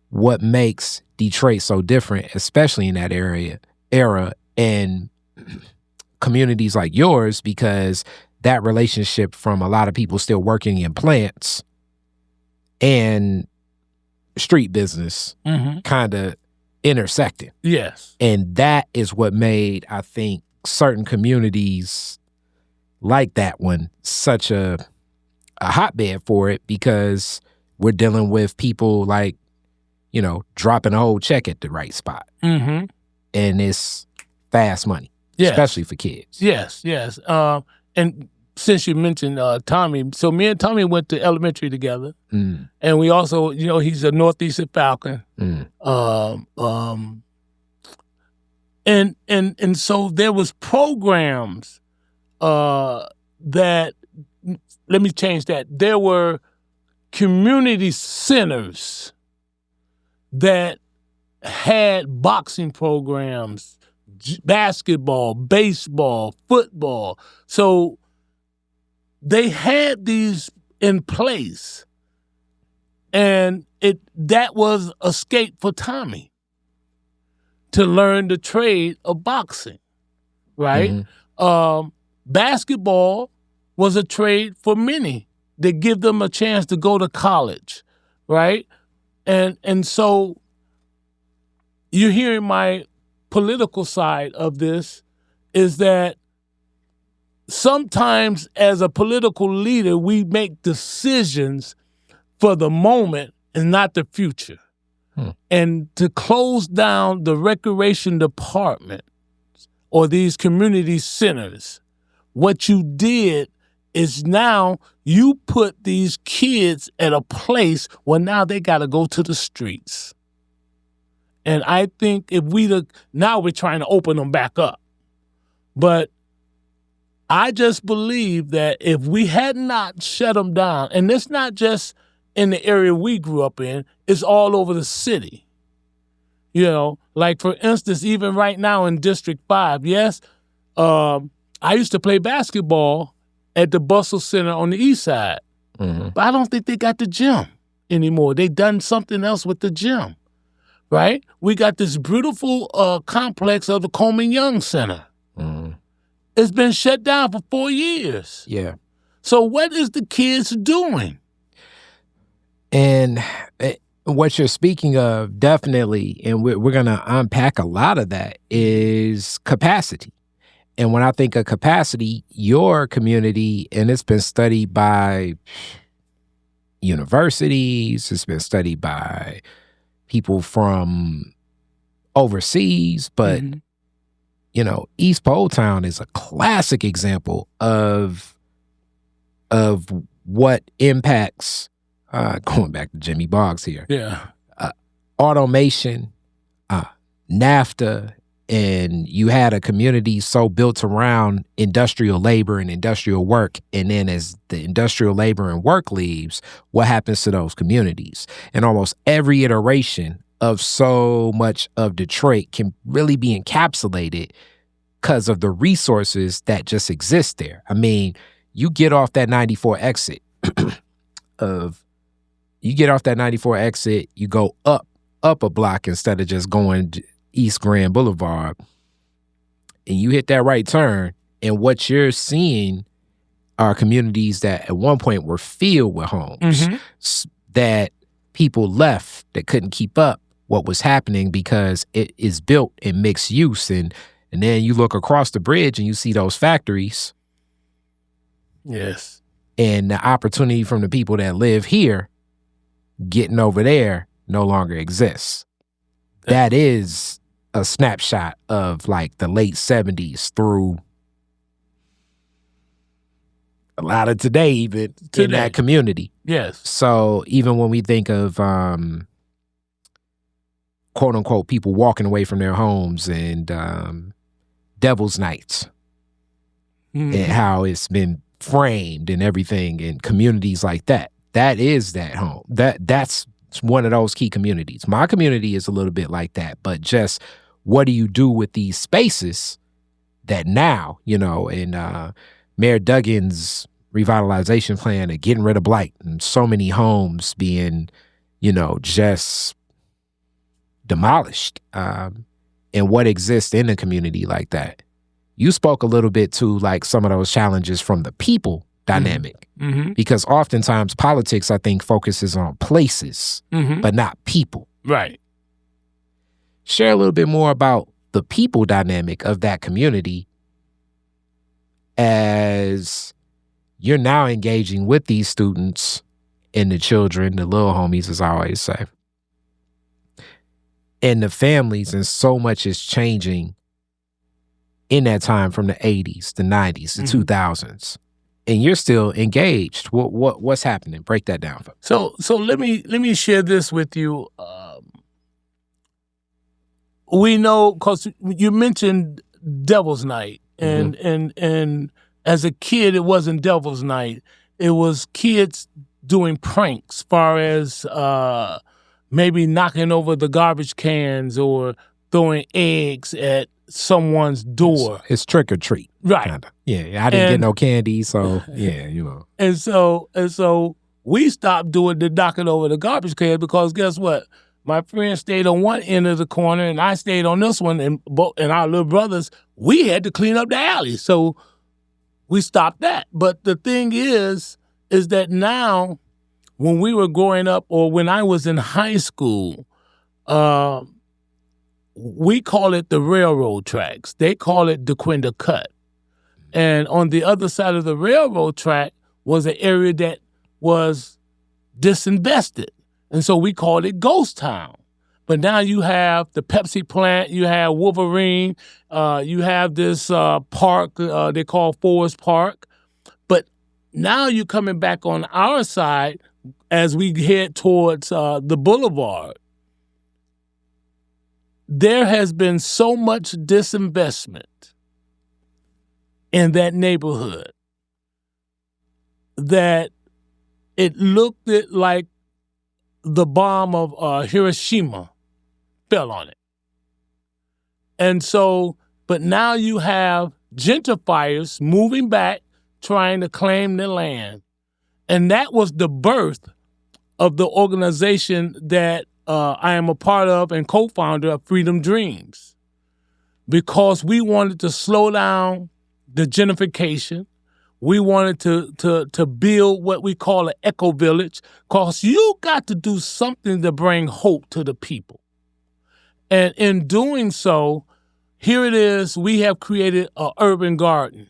what makes Detroit so different, especially in that era, and communities like yours, because that relationship from a lot of people still working in plants and street business kind of intersecting. Yes. And that is what made, I think, certain communities like that one such a hotbed for it, because we're dealing with people like, you know, dropping a whole check at the right spot. And it's fast money, especially for kids. Yes. And since you mentioned Tommy, so me and Tommy went to elementary together. And we also, you know, he's a Northeastern Falcon. And so there was programs that, let me change that. There were community centers that had boxing programs, basketball, baseball, football. So they had these in place, and that was escape for Tommy to learn the trade of boxing, right? Basketball was a trade for many that give them a chance to go to college, right? And so you're hearing my political side of this, is that sometimes as a political leader, we make decisions for the moment and not the future. And to close down the recreation department or these community centers, what you did is now you put these kids at a place where now they got to go to the streets. And I think if now we're trying to open them back up. But I just believe that if we had not shut them down, and it's not just in the area we grew up in, it's all over the city. You know, like for instance, even right now in District 5, yes, I used to play basketball at the Bustle Center on the Eastside. But I don't think they got the gym anymore. They done something else with the gym, right? We got this beautiful complex of the Coleman Young Center. It's been shut down for 4 years. Yeah. So what is the kids doing? And what you're speaking of, definitely, and we're going to unpack a lot of that, is capacity. And when I think of capacity, your community, and it's been studied by universities, it's been studied by people from overseas, but East Pole Town is a classic example of what impacts, going back to Jimmy Boggs here. Yeah. Automation, NAFTA, and you had a community so built around industrial labor and industrial work. And then as the industrial labor and work leaves, what happens to those communities? And almost every iteration of so much of Detroit can really be encapsulated because of the resources that just exist there. I mean, you get off that 94 exit you go up a block instead of just going East Grand Boulevard, and you hit that right turn, and what you're seeing are communities that at one point were filled with homes that people left that couldn't keep up what was happening because it is built in mixed use. And then you look across the bridge and you see those factories. Yes. And the opportunity from the people that live here getting over there no longer exists. That is a snapshot of like the late 70s through a lot of today, even in that community. Yes. So even when we think of quote unquote people walking away from their homes and Devil's Nights and how it's been framed and everything in communities like that, that is that home. That's one of those key communities. My community is a little bit like that, but just what do you do with these spaces that now, and Mayor Duggan's revitalization plan of getting rid of blight and so many homes being, just demolished, and what exists in a community like that. You spoke a little bit to like some of those challenges from the people dynamic, because oftentimes politics, I think, focuses on places, but not people. Right. Share a little bit more about the people dynamic of that community as you're now engaging with these students and the children, the little homies, as I always say, and the families, and so much is changing in that time from the 80s, the 90s, the 2000s. And you're still engaged. What's happening? Break that down for me. So let me share this with you. We know, because you mentioned Devil's Night, and as a kid, it wasn't Devil's Night. It was kids doing pranks, far as maybe knocking over the garbage cans or throwing eggs at someone's door. It's trick or treat. Right. Kinda. Yeah, I didn't get no candy, so yeah, And so we stopped doing the knocking over the garbage can, because guess what? My friend stayed on one end of the corner and I stayed on this one, and our little brothers, we had to clean up the alley. So we stopped that. But the thing is that now, when we were growing up, or when I was in high school, we call it the railroad tracks. They call it DeQuinda Cut. And on the other side of the railroad track was an area that was disinvested. And so we called it Ghost Town. But now you have the Pepsi plant, you have Wolverine, you have this park they call Forest Park. But now you're coming back on our side as we head towards the boulevard. There has been so much disinvestment in that neighborhood that it looked like the bomb of Hiroshima fell on it. And so, but now you have gentrifiers moving back, trying to claim the land. And that was the birth of the organization that I am a part of and co-founder of Freedom Dreams, because we wanted to slow down the gentrification. We wanted to build what we call an eco village, because you got to do something to bring hope to the people. And in doing so, here it is, we have created an urban garden,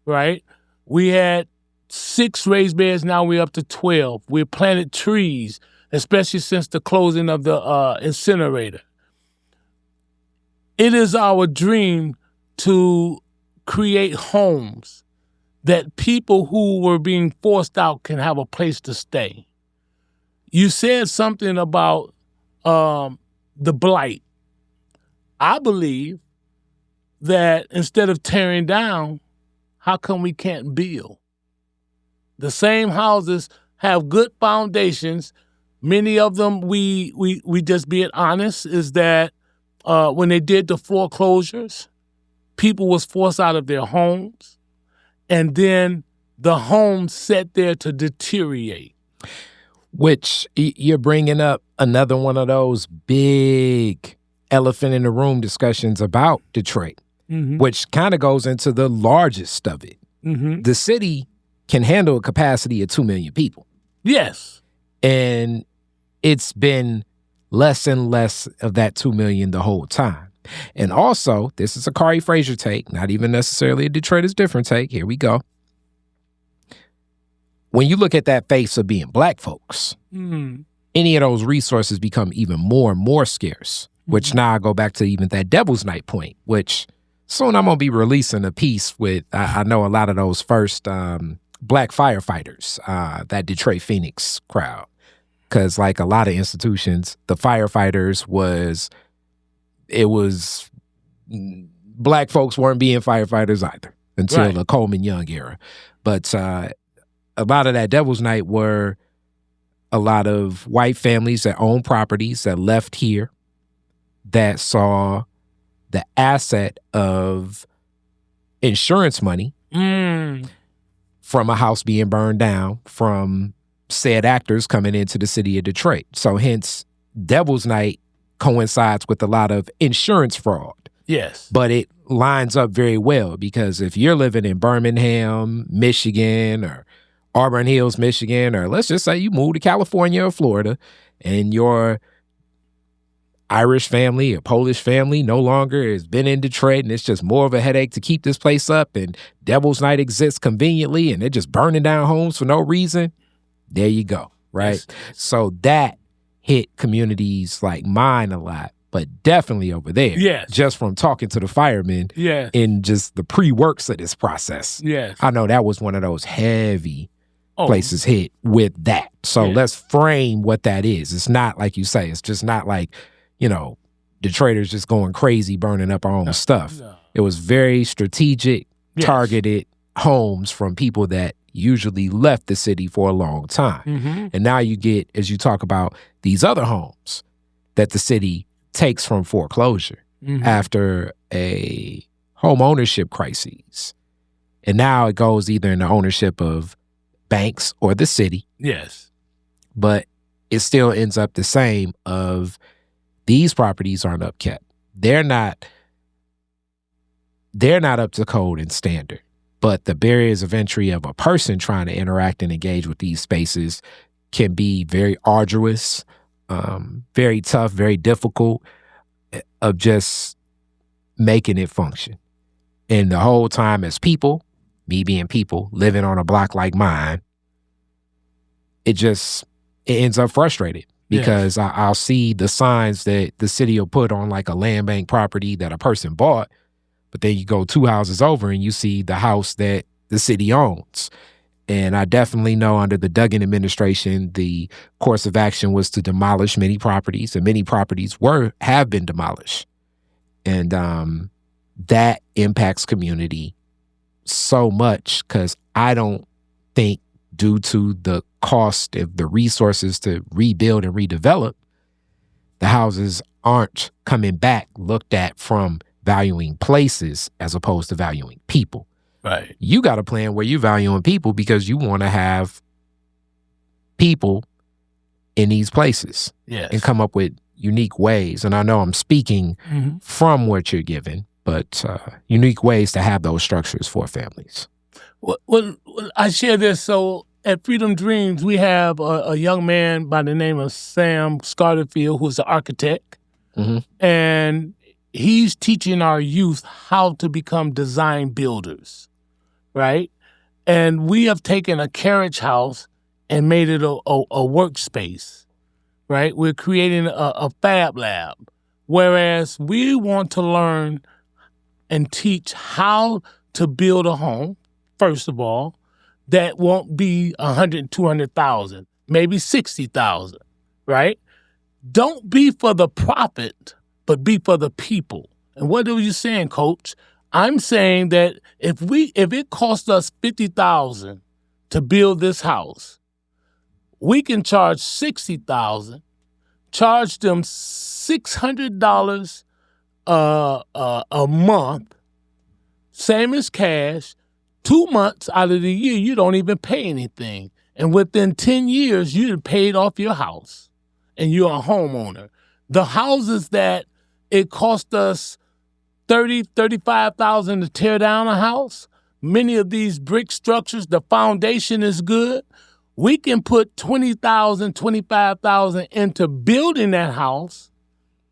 right? We had 6 raised beds, now we're up to 12. We've planted trees, especially since the closing of the incinerator. It is our dream to create homes that people who were being forced out can have a place to stay. You said something about the blight. I believe that instead of tearing down, how come we can't build? The same houses have good foundations. Many of them, we just being honest, is that when they did the foreclosures, people was forced out of their homes, and then the homes sat there to deteriorate. Which you're bringing up another one of those big elephant in the room discussions about Detroit, which kind of goes into the largest of it. The city can handle a capacity of 2 million people. Yes. And it's been less and less of that 2 million the whole time. And also, this is a Kari Frazier take, not even necessarily a Detroit is different take. Here we go. When you look at that face of being black folks, any of those resources become even more and more scarce, which now I go back to even that Devil's Night point, which soon I'm going to be releasing a piece with, I know a lot of those first black firefighters, that Detroit Phoenix crowd. Because like a lot of institutions, the firefighters black folks weren't being firefighters either until the Coleman Young era. But a lot of that Devil's Night were a lot of white families that owned properties that left here that saw the asset of insurance money from a house being burned down from said actors coming into the city of Detroit. So hence, Devil's Night coincides with a lot of insurance fraud. Yes. But it lines up very well because if you're living in Birmingham, Michigan, or Auburn Hills, Michigan, or let's just say you moved to California or Florida and your Irish family or Polish family no longer has been in Detroit and it's just more of a headache to keep this place up and Devil's Night exists conveniently and they're just burning down homes for no reason, there you go, right? Yes. So that hit communities like mine a lot, but definitely over there. Yes. Just from talking to the firemen in just the pre-works of this process. Yes. I know that was one of those heavy places hit with that. So let's frame what that is. It's not like you say, it's just not like, you know, Detroiters just going crazy burning up our own stuff. No. It was very strategic, targeted homes from people that usually left the city for a long time. And now you get, as you talk about, these other homes that the city takes from foreclosure after a home ownership crisis. And now it goes either in the ownership of banks or the city. Yes. But it still ends up the same of these properties aren't upkept. They're not up to code and standard. But the barriers of entry of a person trying to interact and engage with these spaces can be very arduous, very tough, very difficult of just making it function. And the whole time as people, me being people, living on a block like mine, it ends up frustrated because I'll see the signs that the city will put on like a land bank property that a person bought, but then you go 2 houses over and you see the house that the city owns. And I definitely know under the Duggan administration, the course of action was to demolish many properties, and many properties have been demolished. And that impacts community so much because I don't think due to the cost of the resources to rebuild and redevelop, the houses aren't coming back looked at from valuing places as opposed to valuing people. Right. You got a plan where you're valuing people because you want to have people in these places and come up with unique ways. And I know I'm speaking from what you're giving, but unique ways to have those structures for families. Well, I share this. So at Freedom Dreams, we have a young man by the name of Sam Scarterfield, who's an architect. And he's teaching our youth how to become design builders, right? And we have taken a carriage house and made it a workspace, right? We're creating a fab lab, whereas we want to learn and teach how to build a home, first of all, that won't be 100, 200,000, maybe 60,000, right? Don't be for the profit, but be for the people. And what are you saying, Coach? I'm saying that if it costs us $50,000 to build this house, we can charge $60,000, charge them $600 a month, same as cash. 2 months out of the year, you don't even pay anything. And within 10 years, you've paid off your house and you're a homeowner. The houses that it cost us $30,000, $35,000 to tear down a house, many of these brick structures, the foundation is good. We can put $20,000, $25,000 into building that house,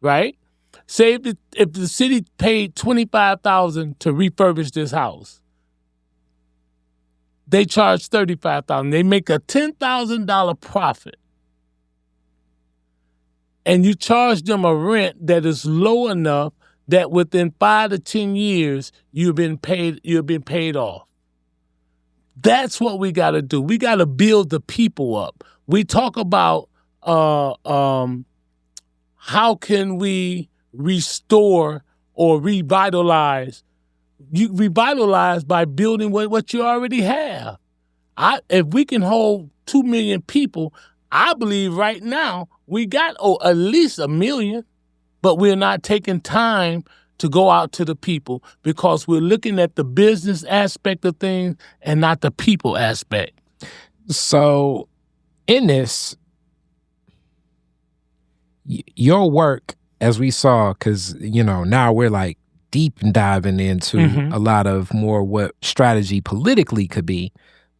right? Say if the city paid $25,000 to refurbish this house, they charge $35,000. They make a $10,000 profit. And you charge them a rent that is low enough that within 5 to 10 years you've been paid off. That's what we got to do. We got to build the people up. We talk about how can we restore or revitalize. You revitalize by building what you already have. If we can hold 2 million people, I believe right now we got at least 1 million, but we're not taking time to go out to the people because we're looking at the business aspect of things and not the people aspect. So in this, your work, as we saw, because, now we're like deep diving into a lot of more what strategy politically could be.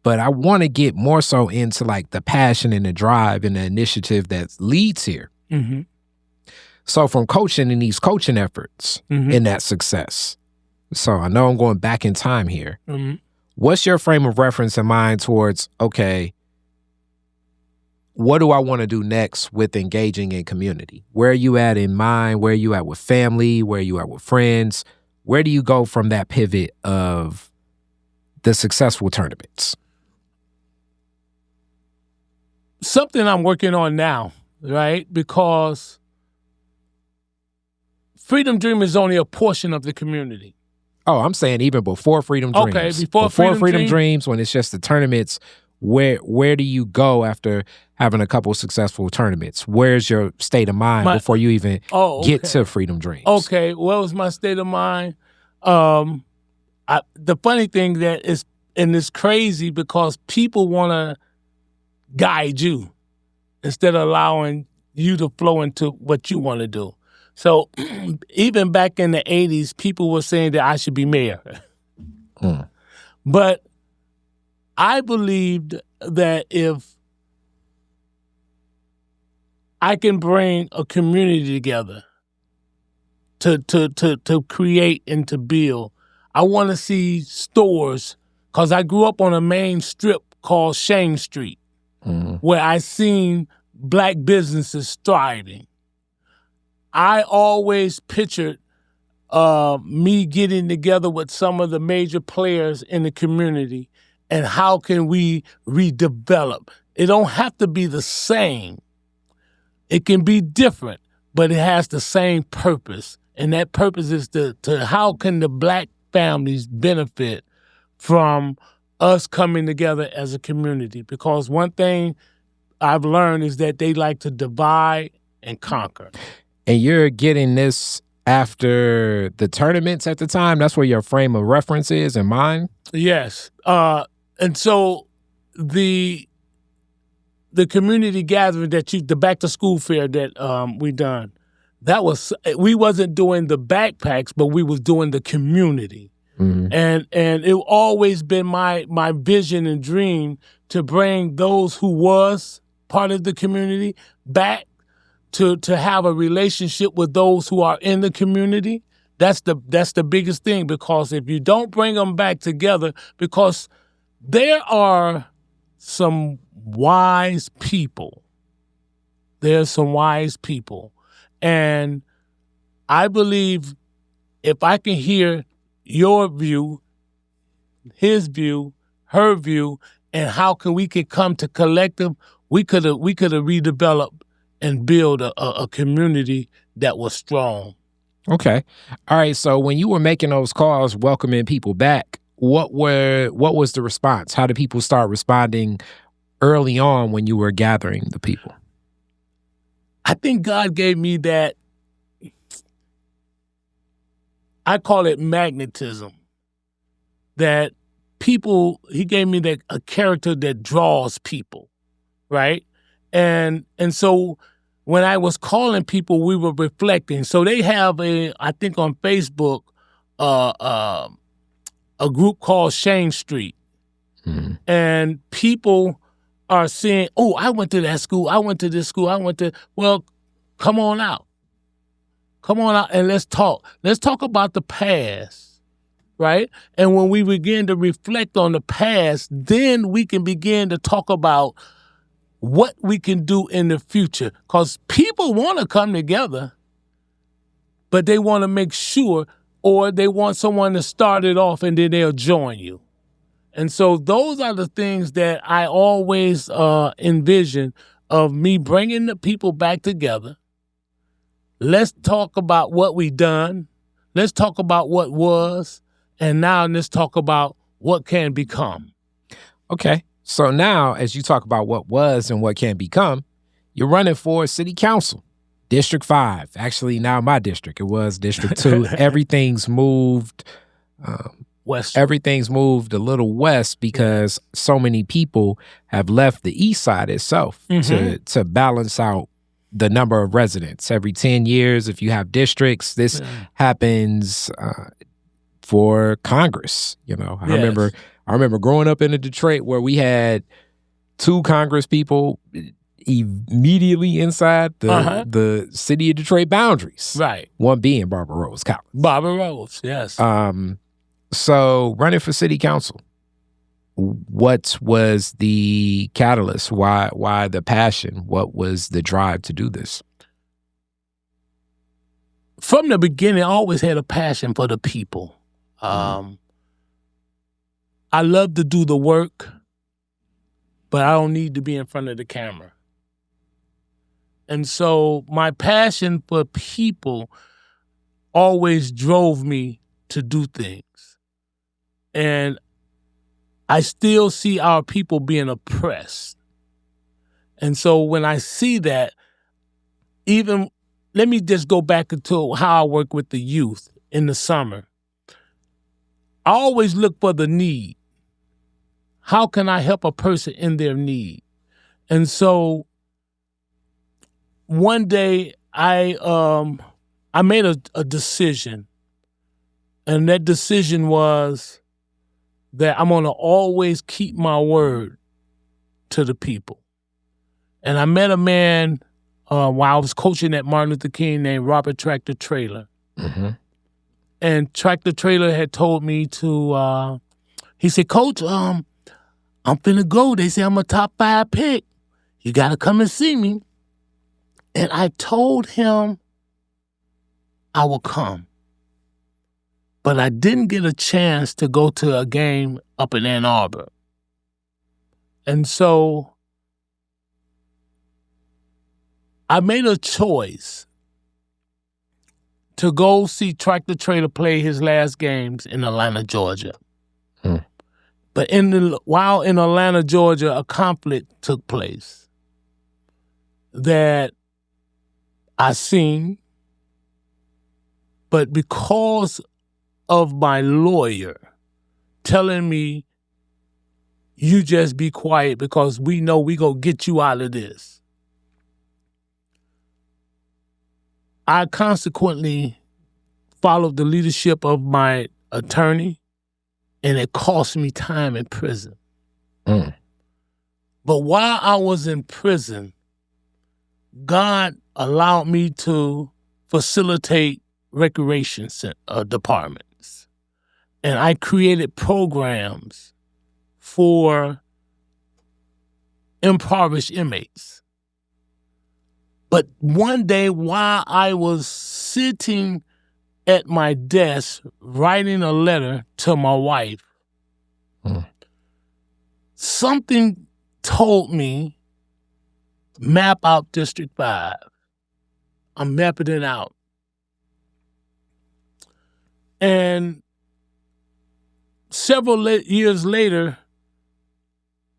But I want to get more so into like the passion and the drive and the initiative that leads here. Mm-hmm. So from coaching and these coaching efforts and that success. So I know I'm going back in time here. Mm-hmm. What's your frame of reference in mind towards, okay, what do I want to do next with engaging in community? Where are you at in mind? Where are you at with family? Where are you at with friends? Where do you go from that pivot of the successful tournaments? Something I'm working on now, right? Because Freedom Dream is only a portion of the community. Oh, I'm saying even before Freedom Dreams. Okay, before Freedom Dreams, when it's just the tournaments, where do you go after having a couple successful tournaments? Where's your state of mind before you even get to Freedom Dreams? Okay, what was my state of mind? The funny thing that is, and it's crazy because people want to guide you instead of allowing you to flow into what you want to do. So even back in the 80s, people were saying that I should be mayor. But I believed that if I can bring a community together to create and to build, I want to see stores, because I grew up on a main strip called Shane Street, where I seen Black businesses thriving. I always pictured me getting together with some of the major players in the community and how can we redevelop. It don't have to be the same. It can be different, but it has the same purpose. And that purpose is to how can the Black families benefit from us coming together as a community? Because one thing I've learned is that they like to divide and conquer. And you're getting this after the tournaments at the time? That's where your frame of reference is in mind? Yes. And so the community gathering the back to school fair that we done, we wasn't doing the backpacks, but we was doing the community. Mm-hmm. And it always been my vision and dream to bring those who was part of the community back to have a relationship with those who are in the community. That's the biggest thing, because if you don't bring them back together, because there are some wise people. There's some wise people. And I believe if I can hear your view, his view, her view, and how can we come to collective? We could have redeveloped and build a community that was strong. Okay. All right. So when you were making those calls, welcoming people back, what was the response? How did people start responding early on when you were gathering the people? I think God gave me that, I call it magnetism, that people, he gave me a character that draws people, right? And so when I was calling people, we were reflecting. So they have I think on Facebook, a group called Shane Street. Mm-hmm. And people are saying, oh, I went to that school, I went to this school, well, come on out. Come on out and let's talk. Let's talk about the past, right? And when we begin to reflect on the past, then we can begin to talk about what we can do in the future. Because people want to come together, but they want to make sure, or they want someone to start it off and then they'll join you. And so those are the things that I always envision of me bringing the people back together. Let's talk about what we done. Let's talk about what was. And now let's talk about what can become. Okay. So now, as you talk about what was and what can become, you're running for city council, District 5. Actually, now my district. It was District 2. Everything's moved west. Everything's moved a little west because so many people have left the east side itself to balance out the number of residents. Every 10 years, if you have districts, this happens for Congress. You know, I remember growing up in Detroit where we had 2 Congress people immediately inside the city of Detroit boundaries. Right. One being Barbara Rose Collins. Barbara Rose, yes. So running for city council, what was the catalyst? Why the passion? What was the drive to do this? From the beginning, I always had a passion for the people. I love to do the work, but I don't need to be in front of the camera. And so my passion for people always drove me to do things. And I still see our people being oppressed. And so when I see that, even, let me just go back to how I work with the youth in the summer. I always look for the need. How can I help a person in their need? And so one day I made a decision, and that decision was that I'm going to always keep my word to the people. And I met a man while I was coaching at Martin Luther King named Robert Tractor Trailer. Mm-hmm. And Tractor Trailer had told me to, he said, Coach, I'm finna go. They say I'm a top 5 pick. You got to come and see me. And I told him I will come. But I didn't get a chance to go to a game up in Ann Arbor. And so I made a choice to go see Tractor Trailer play his last games in Atlanta, Georgia. But while in Atlanta, Georgia, a conflict took place that I seen, but because of my lawyer telling me, you just be quiet because we know we gonna get you out of this, I consequently followed the leadership of my attorney, and it cost me time in prison. But while I was in prison, God allowed me to facilitate recreation departments. And I created programs for impoverished inmates. But one day while I was sitting at my desk writing a letter to my wife. Something told me, map out District 5. I'm mapping it out. And several years later,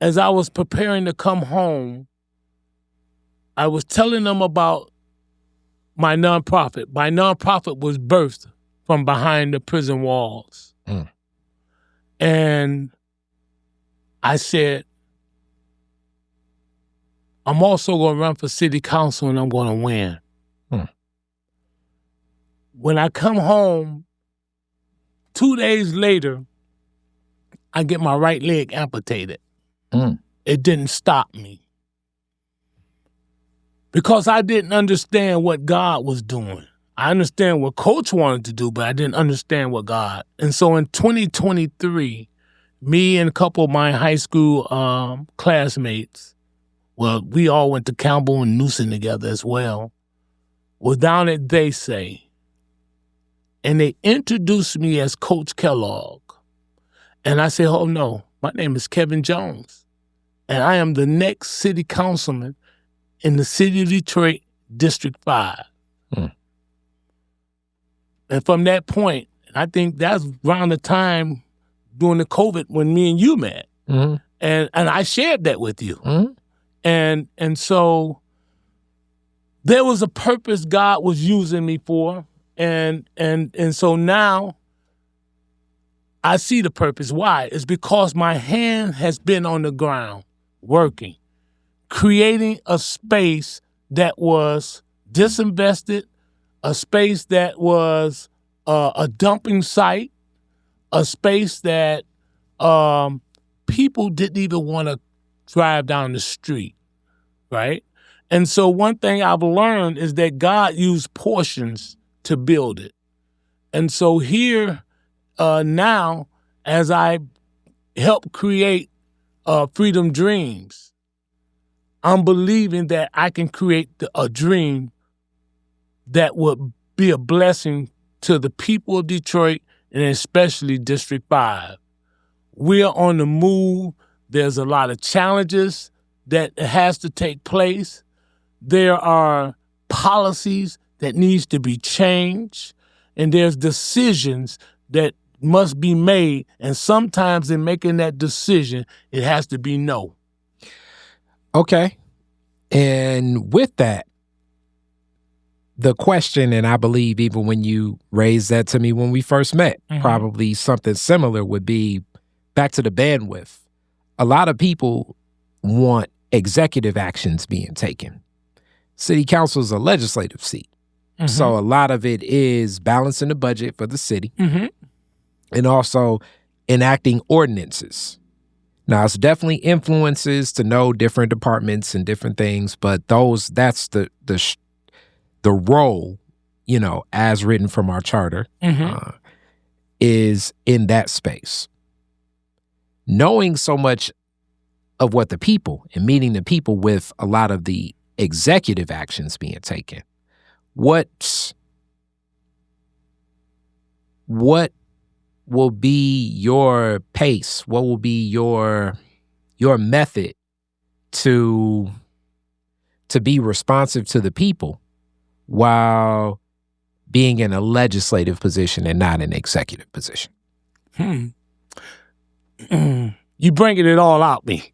as I was preparing to come home, I was telling them about my nonprofit. My nonprofit was birthed from behind the prison walls. And I said, I'm also going to run for city council and I'm going to win. When I come home, 2 days later, I get my right leg amputated. It didn't stop me. Because I didn't understand what God was doing. I understand what Coach wanted to do, but I didn't understand what God. And so in 2023, me and a couple of my high school classmates, well, we all went to Campbell and Newsom together as well, was down at They Say. And they introduced me as Coach Kellogg. And I said, oh no, my name is Kevin Jones. And I am the next city councilman in the city of Detroit, District 5. And from that point, I think that's around the time during the COVID when me and you met. And I shared that with you. And so there was a purpose God was using me for. And so now I see the purpose. Why? It's because my hand has been on the ground working, creating a space that was disinvested, a space that was a dumping site, a space that people didn't even want to drive down the street, right? And so one thing I've learned is that God used portions to build it. And so here now, as I help create Freedom Dreams, I'm believing that I can create a dream that would be a blessing to the people of Detroit and especially District 5. We're on the move. There's a lot of challenges that has to take place. There are policies that needs to be changed, and there's decisions that must be made, and sometimes in making that decision, it has to be no. Okay. And with that, the question, and I believe even when you raised that to me when we first met, probably something similar would be back to the bandwidth. A lot of people want executive actions being taken. City council is a legislative seat. So a lot of it is balancing the budget for the city and also enacting ordinances. Now, it's definitely influences to know different departments and different things, but that's the role, you know, as written from our charter, is in that space. Knowing so much of what the people and meeting the people with a lot of the executive actions being taken, what will be your pace? What will be your method to be responsive to the people while being in a legislative position and not an executive position? You bringing it all out me.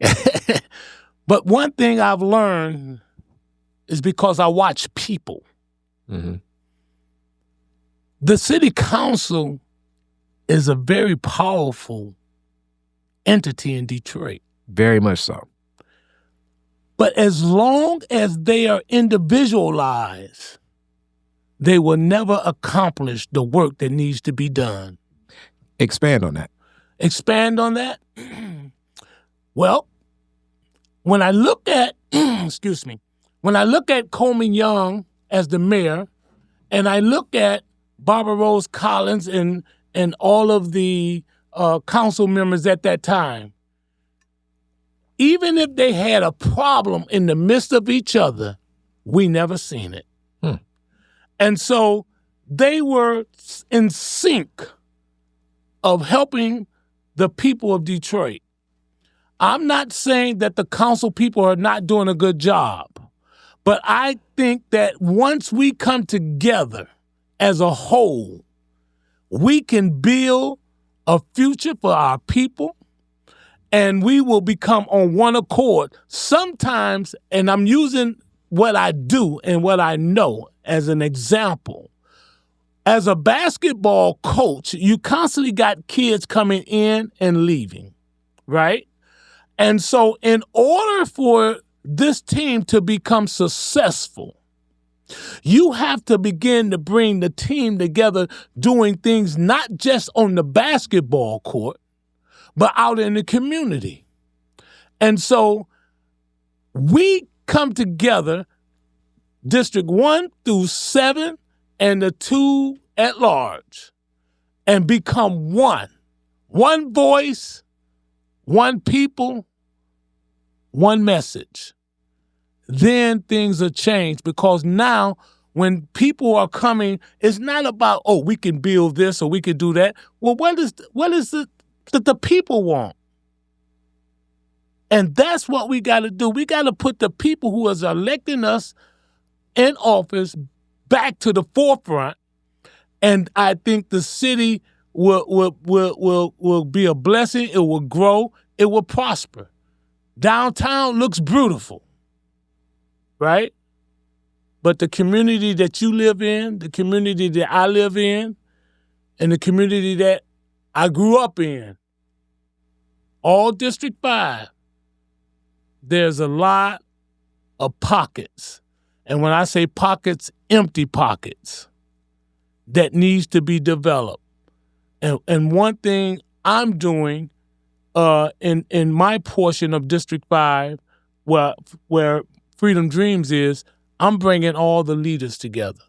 But one thing I've learned is because I watch people. The city council is a very powerful entity in Detroit. Very much so. But as long as they are individualized, they will never accomplish the work that needs to be done. Expand on that. Expand on that? Well, when I look at, when I look at Coleman Young as the mayor, and I look at Barbara Rose Collins and all of the council members at that time, even if they had a problem in the midst of each other, we never seen it. And so they were in sync of helping the people of Detroit. I'm not saying that the council people are not doing a good job, but I think that once we come together as a whole, we can build a future for our people, and we will become on one accord. Sometimes, and I'm using what I do and what I know as an example, as a basketball coach, you constantly got kids coming in and leaving, right? And so in order for this team to become successful, you have to begin to bring the team together doing things not just on the basketball court, but out in the community. And so we come together, District 1 through 7 and the 2 at large, and become one. One voice, one people, one message. Then things will change, because now when people are coming, it's not about, oh, we can build this or we can do that. Well, what is the people want? And that's what we got to do. We got to put the people who is electing us in office back to the forefront. And I think the city will be a blessing. It will grow. It will prosper. Downtown looks beautiful, right? But the community that you live in, the community that I live in, and the community that I grew up in, all District 5, there's a lot of pockets. And when I say pockets, empty pockets that needs to be developed. And one thing I'm doing in my portion of District 5, where Freedom Dreams is, I'm bringing all the leaders together.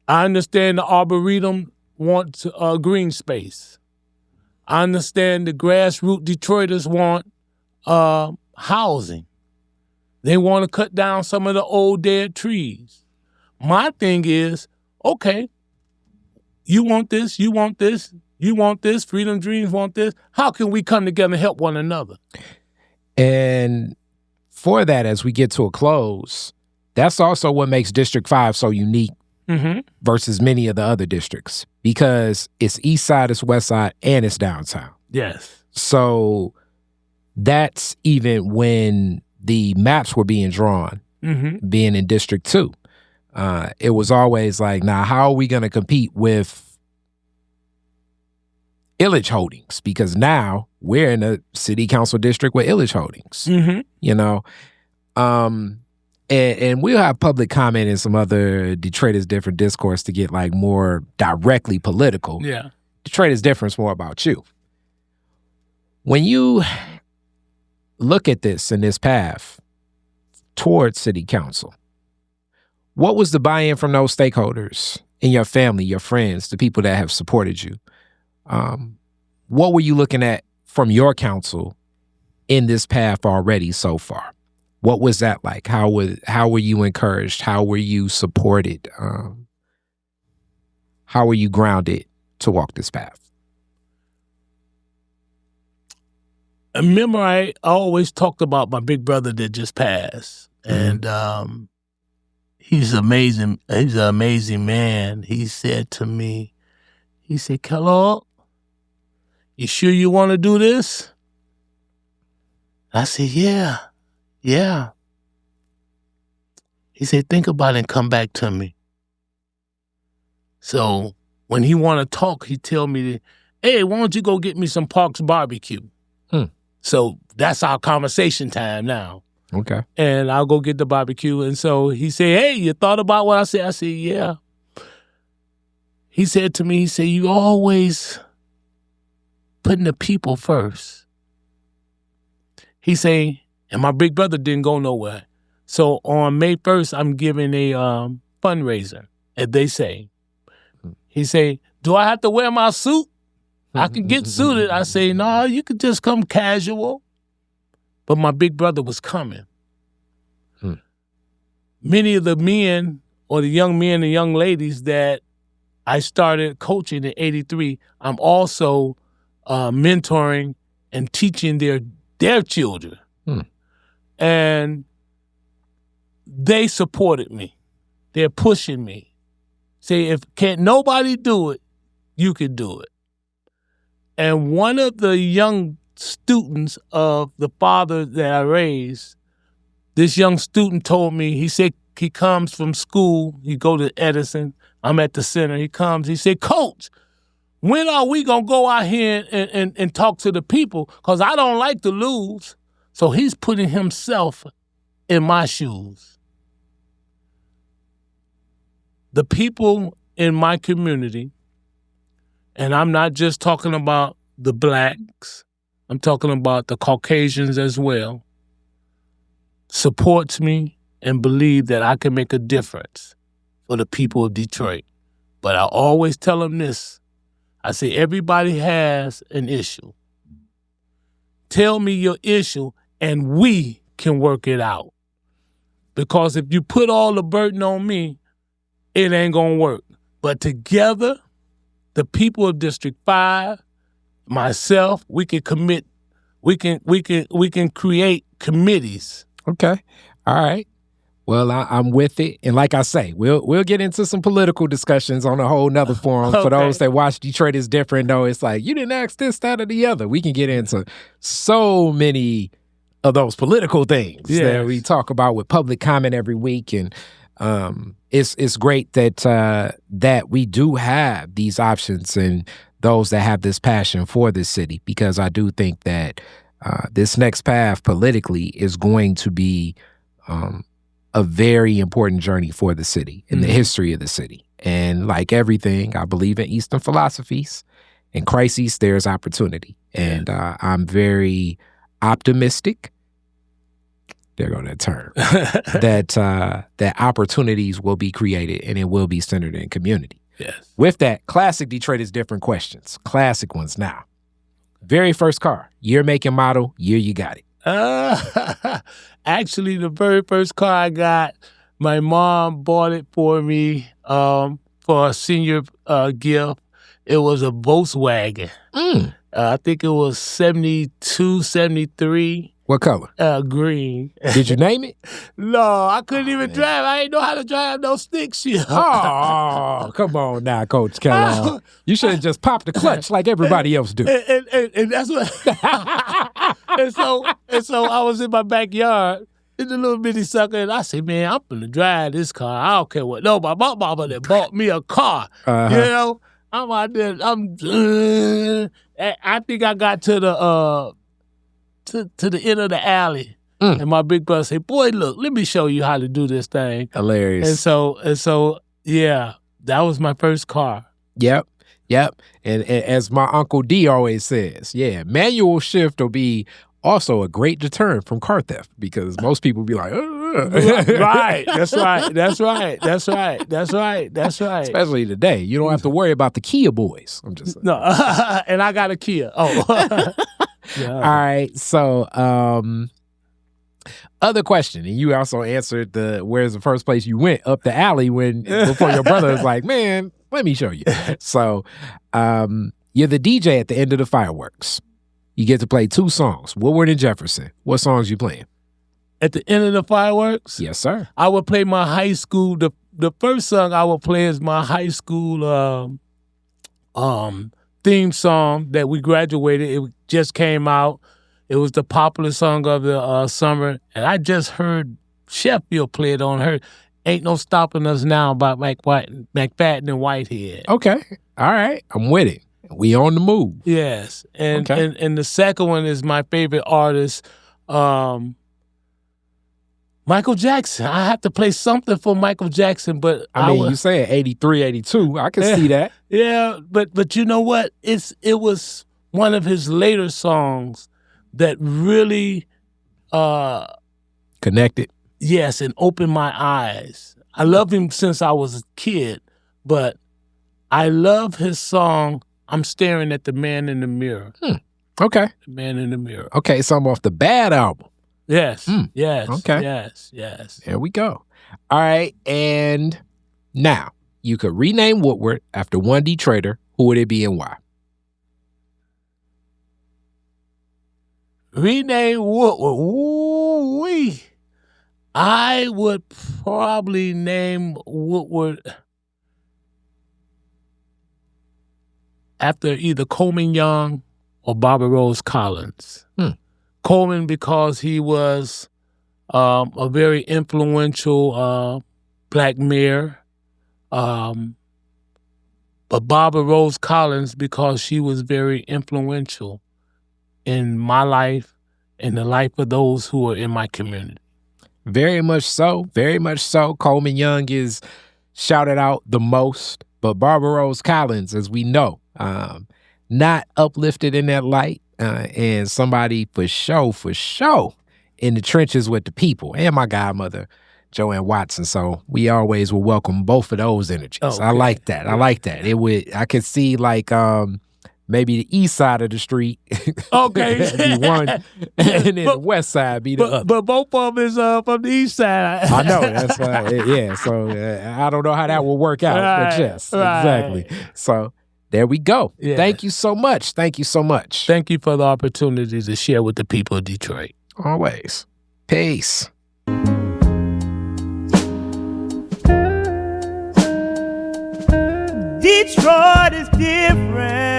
I understand the Arboretum wants green space. I understand the grassroots Detroiters want housing. They want to cut down some of the old dead trees. My thing is, okay, you want this, you want this, you want this, Freedom Dreams want this. How can we come together and help one another? And for that, as we get to a close, that's also what makes District 5 so unique versus many of the other districts, because it's East Side, it's West Side, and it's downtown. Yes. So that's even when the maps were being drawn, being in District 2. It was always like, now, how are we going to compete with Illich Holdings? Because now we're in a city council district with Illich Holdings, you know? And we'll have public comment and some other Detroit is Different discourse to get like more directly political. Yeah. Detroit is Different is more about you. When you look at this and this path towards city council, what was the buy-in from those stakeholders in your family, your friends, the people that have supported you? What were you looking at from your council in this path already so far? What was that like? How were you encouraged? How were you supported? How were you grounded to walk this path? I remember I always talked about my big brother that just passed. And he's amazing. He's an amazing man. He said to me, he said, Kellogg, you sure you want to do this? I said, yeah. He said, think about it and come back to me. So when he want to talk, he tell me, hey, why don't you go get me some Parks barbecue? So that's our conversation time now. Okay. And I'll go get the barbecue. And so he said, hey, you thought about what I said? I said, yeah. He said to me, he said, you always putting the people first. He said, and my big brother didn't go nowhere. So on May 1st, I'm giving a fundraiser, as they say. He say, do I have to wear my suit? I can get suited. I say, no, you could just come casual. But my big brother was coming. Many of the men or the young men and young ladies that I started coaching in '83, I'm also mentoring and teaching their children. And they supported me. They're pushing me. Say, if can't nobody do it, you can do it. And one of the young students of the father that I raised, this young student told me, he said he comes from school, he go to Edison, I'm at the center, he comes, he said, Coach, when are we going to go out here and talk to the people? Because I don't like to lose. So he's putting himself in my shoes. The people in my community, and I'm not just talking about the blacks, I'm talking about the Caucasians as well, supports me and believe that I can make a difference for the people of Detroit. But I always tell them this. I say, everybody has an issue. Tell me your issue and we can work it out. Because if you put all the burden on me, it ain't gonna work. But together, the people of District 5, myself, we can commit, we can create committees. Okay. All right. Well, I'm with it. And like I say, we'll get into some political discussions on a whole nother forum. For those that watch Detroit is Different, though, it's like, you didn't ask this, that, or the other. We can get into so many of those political things that we talk about with public comment every week. And it's great that that we do have these options and those that have this passion for this city, because I do think that this next path politically is going to be a very important journey for the city and the history of the city. And like everything, I believe in Eastern philosophies. In crises, there's opportunity. And I'm very optimistic, there go that term, that opportunities will be created and it will be centered in community. Yes. With that, classic Detroit is Different questions. Classic ones now. Very first car, year, make, and model, year you got it. Actually, the very first car I got, my mom bought it for me for a senior gift. It was a Volkswagen. I think it was 72, 73. What color? Green. Did you name it? No, I couldn't even drive. I didn't know how to drive no stick shift. Oh, come on now, Coach Kellogg. You should have just popped the clutch like everybody else do. And that's what. and so I was in my backyard in the little bitty sucker, and I said, "Man, I'm gonna drive this car. I don't care what. No, my mama that bought me a car. You know, I'm out there. I think I got to the to the end of the alley. And my big brother said, "Boy, look, let me show you how to do this thing." Hilarious. And so, yeah, that was my first car. Yep. And as my Uncle D always says, manual shift will be also a great deterrent from car theft, because most people be like, Right. That's right. Especially today. You don't have to worry about the Kia boys. I'm just saying. No, and I got a Kia. Oh. Yeah. All right. So, other question, and you also answered where's the first place you went up the alley before your brother was like, "Man, let me show you." So, you're the DJ at the end of the fireworks. You get to play 2 songs, Woodward and Jefferson. What songs you playing? At the end of the fireworks? Yes, sir. I would play my high school. The first song I would play is my high school theme song that we graduated. It just came out. It was the popular song of the summer. And I just heard Sheffield play it on her Ain't No Stopping Us Now by McFadden and Whitehead. Okay. All right. I'm with it. We on the move. Yes. And the second one is my favorite artist, Michael Jackson. I have to play something for Michael Jackson, but I mean, you saying 83, 82. I can see that. Yeah, but you know what? It was one of his later songs that really connected. Yes, and opened my eyes. I love him since I was a kid, but I love his song, I'm Staring at the Man in the Mirror. Okay. The Man in the Mirror. Okay, so I'm off the Bad album. Yes. Yes. Okay. Yes. There we go. All right, and Now, you could rename Woodward after one Detroiter. Who would it be and why? Rename Woodward. Ooh-wee. I would probably name Woodward after either Coleman Young or Barbara Rose Collins. Coleman because he was a very influential black mayor, but Barbara Rose Collins because she was very influential in my life and the life of those who are in my community. Very much so. Very much so. Coleman Young is shouted out the most, but Barbara Rose Collins, as we know, not uplifted in that light, and somebody for sure, in the trenches with the people, and my godmother, Joanne Watson. So we always will welcome both of those energies. Okay. I like that. I could see like maybe the east side of the street. Okay. be one, and then the west side be the other. But both of them is from the east side. I know. That's why. Yeah. So I don't know how that will work out. Right, but yes, right. Exactly. So there we go. Yeah. Thank you so much. Thank you so much. Thank you for the opportunity to share with the people of Detroit. Always. Peace. Detroit is different.